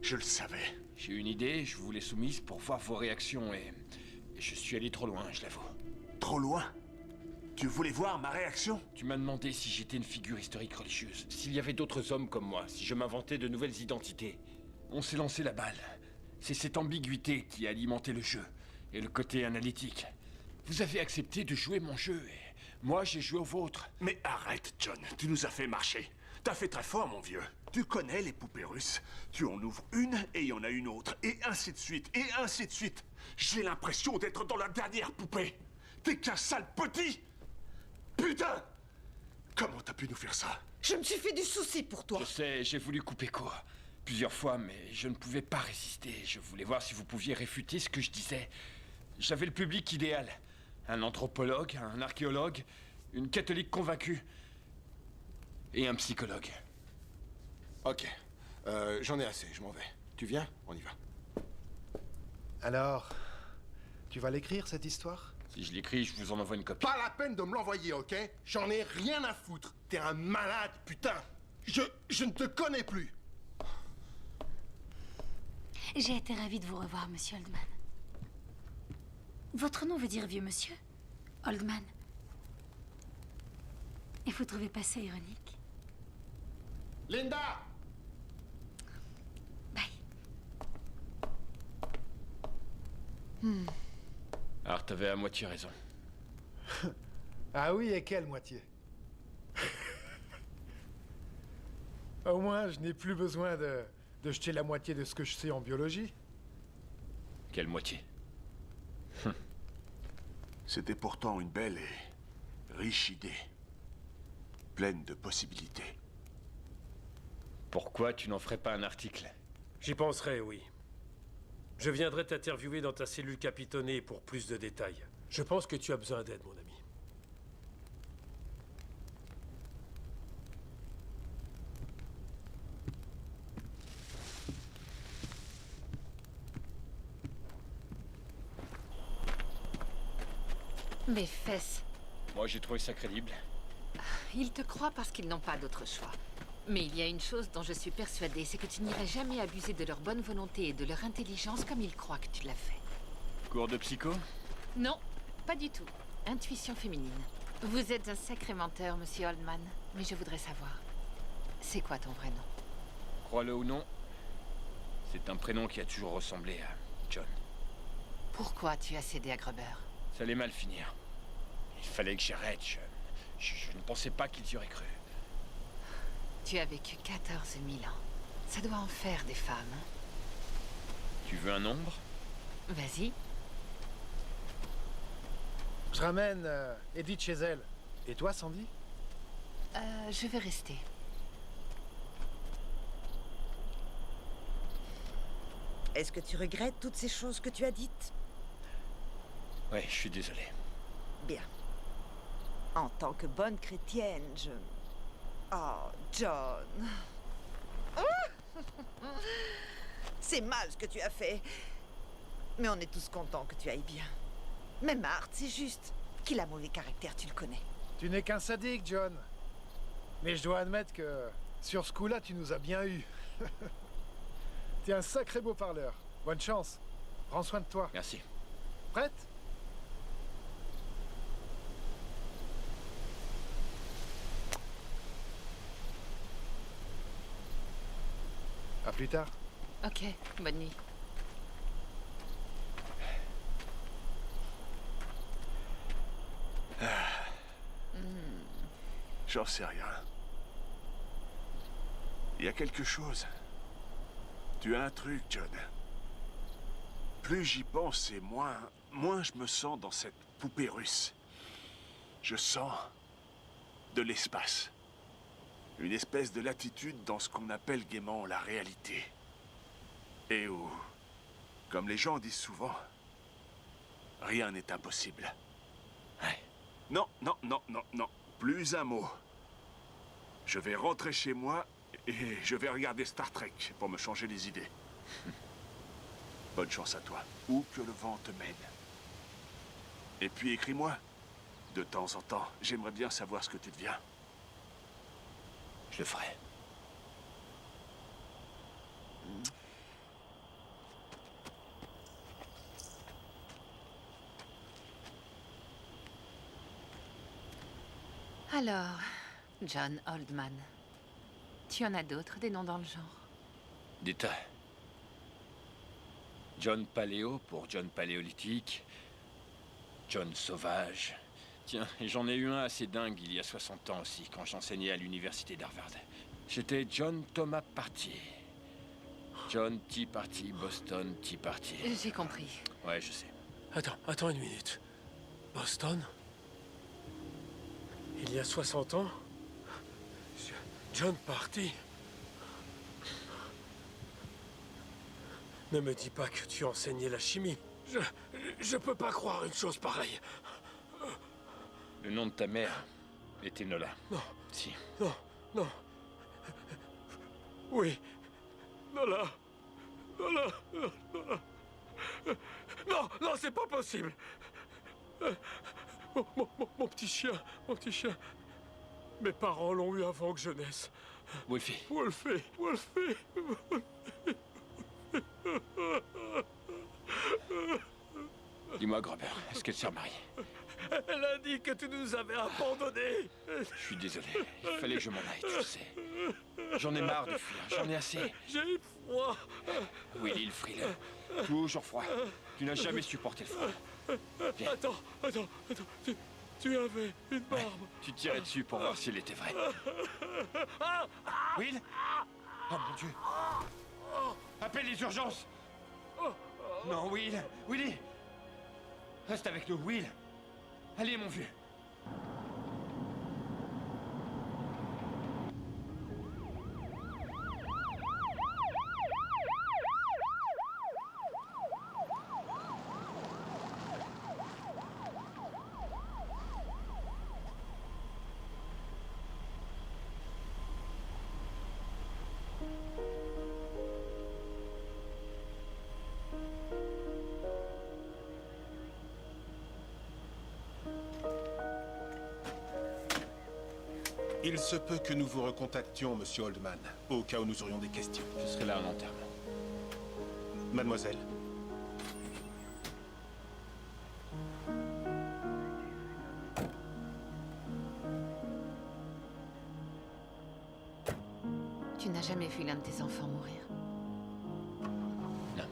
Je le savais. J'ai eu une idée, je vous l'ai soumise pour voir vos réactions et je suis allé trop loin, je l'avoue. Trop loin? Tu voulais voir ma réaction? Tu m'as demandé si j'étais une figure historique religieuse, s'il y avait d'autres hommes comme moi, si je m'inventais de nouvelles identités. On s'est lancé la balle. C'est cette ambiguïté qui a alimenté le jeu, et le côté analytique. Vous avez accepté de jouer mon jeu, et moi j'ai joué au vôtre. Mais arrête, John, tu nous as fait marcher. T'as fait très fort, mon vieux. Tu connais les poupées russes. Tu en ouvres une, et il y en a une autre, et ainsi de suite, et ainsi de suite. J'ai l'impression d'être dans la dernière poupée. T'es qu'un sale petit! Putain! Comment t'as pu nous faire ça? Je me suis fait du souci pour toi. Je sais, j'ai voulu couper court. Plusieurs fois, mais je ne pouvais pas résister. Je voulais voir si vous pouviez réfuter ce que je disais. J'avais le public idéal. Un anthropologue, un archéologue, une catholique convaincue. Et un psychologue. Ok. J'en ai assez, je m'en vais. Tu viens? On y va. Alors, tu vas l'écrire, cette histoire? Si je l'écris, je vous en envoie une copie. Pas la peine de me l'envoyer, ok? J'en ai rien à foutre. T'es un malade, putain. Je ne te connais plus. J'ai été ravie de vous revoir, monsieur Oldman. Votre nom veut dire vieux monsieur, Oldman. Et vous trouvez pas ça ironique? Linda! Alors, t'avais à moitié raison. Ah oui, et quelle moitié? Au moins, je n'ai plus besoin de jeter la moitié de ce que je sais en biologie. Quelle moitié? C'était pourtant une belle et riche idée. Pleine de possibilités. Pourquoi tu n'en ferais pas un article? J'y penserai, oui. Je viendrai t'interviewer dans ta cellule capitonnée pour plus de détails. Je pense que tu as besoin d'aide, mon ami. Mes fesses. Moi, j'ai trouvé ça crédible. Ils te croient parce qu'ils n'ont pas d'autre choix. Mais il y a une chose dont je suis persuadée, c'est que tu n'irais jamais abuser de leur bonne volonté et de leur intelligence comme ils croient que tu l'as fait. Cours de psycho? Non, pas du tout. Intuition féminine. Vous êtes un sacré menteur, monsieur Oldman. Mais je voudrais savoir, c'est quoi ton vrai nom? Crois-le ou non, c'est un prénom qui a toujours ressemblé à John. Pourquoi tu as cédé à Gruber? Ça allait mal finir. Il fallait que j'arrête, John. Je ne pensais pas qu'ils y auraient cru. Tu as vécu 14 000 ans. Ça doit en faire des femmes, hein? Tu veux un nombre? Vas-y. Je ramène Edith chez elle. Et toi, Sandy? Je vais rester. Est-ce que tu regrettes toutes ces choses que tu as dites? Ouais, je suis désolé. Bien. En tant que bonne chrétienne, je... Oh, John. C'est mal ce que tu as fait. Mais on est tous contents que tu ailles bien. Mais Marthe, c'est juste qu'il a mauvais caractère, tu le connais. Tu n'es qu'un sadique, John. Mais je dois admettre que sur ce coup-là, tu nous as bien eu. T'es un sacré beau parleur. Bonne chance. Prends soin de toi. Merci. Prête? À plus tard. Ok, bonne nuit. J'en sais rien. Il y a quelque chose. Tu as un truc, John. Plus j'y pense et moins je me sens dans cette poupée russe. Je sens de l'espace. Une espèce de latitude dans ce qu'on appelle gaiement la réalité. Et où, comme les gens disent souvent, rien n'est impossible. Ouais. Non, non, non, non, non. Plus un mot. Je vais rentrer chez moi et je vais regarder Star Trek pour me changer les idées. Bonne chance à toi, où que le vent te mène. Et puis écris-moi. De temps en temps, j'aimerais bien savoir ce que tu deviens. Je le ferai. Alors, John Oldman. Tu en as d'autres, des noms dans le genre? Des tas. John Paléo pour John Paléolithique. John Sauvage. Tiens, et j'en ai eu un assez dingue il y a 60 ans aussi, quand j'enseignais à l'université d'Harvard. J'étais John Thomas Party. John Tea Party, Boston Tea Party. J'ai compris. Ouais, je sais. Attends une minute. Boston? Il y a 60 ans? John Party? Ne me dis pas que tu enseignais la chimie. Je peux pas croire une chose pareille. Le nom de ta mère était Nola. Non. Si. Non. Oui. Nola. Non, c'est pas possible. Mon petit chien. Mes parents l'ont eu avant que je naisse. Wolfie. Wolfie. Dis-moi, Gruber, est-ce que tu es remarié? Elle a dit que tu nous avais abandonnés. Je suis désolé. Il fallait que je m'en aille, tu sais. J'en ai marre de fuir. J'en ai assez. J'ai Willy le frileux. Toujours froid. Tu n'as jamais supporté le froid. Viens. Attends. Tu avais une barbe. Ouais, tu tirais dessus pour voir s'il était vrai. Will? Oh mon Dieu! Appelle les urgences! Non, Will! Willy! Reste avec nous, Will! Allez, mon vieux! Il se peut que nous vous recontactions, Monsieur Oldman, au cas où nous aurions des questions. Je serai là à l'enterrement. Mademoiselle. Tu n'as jamais vu l'un de tes enfants mourir. Non.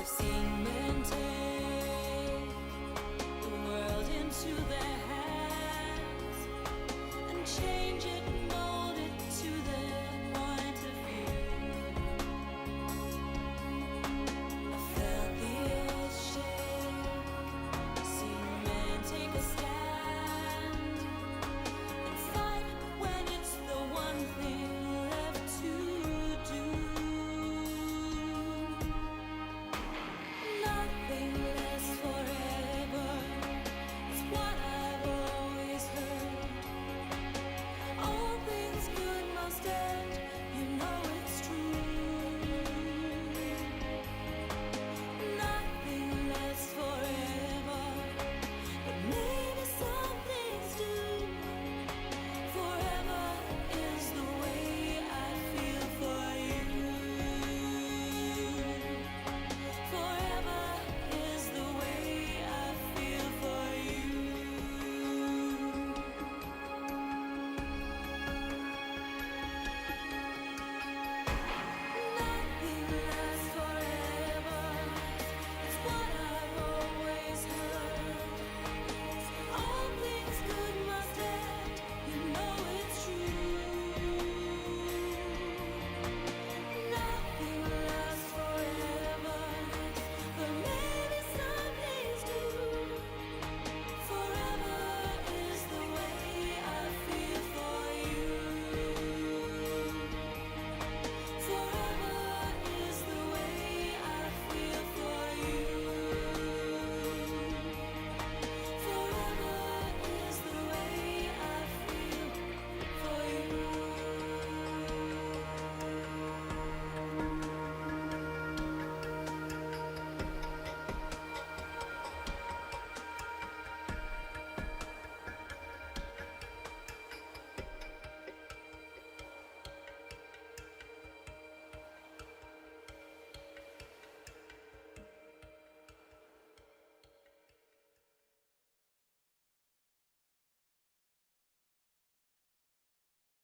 I've seen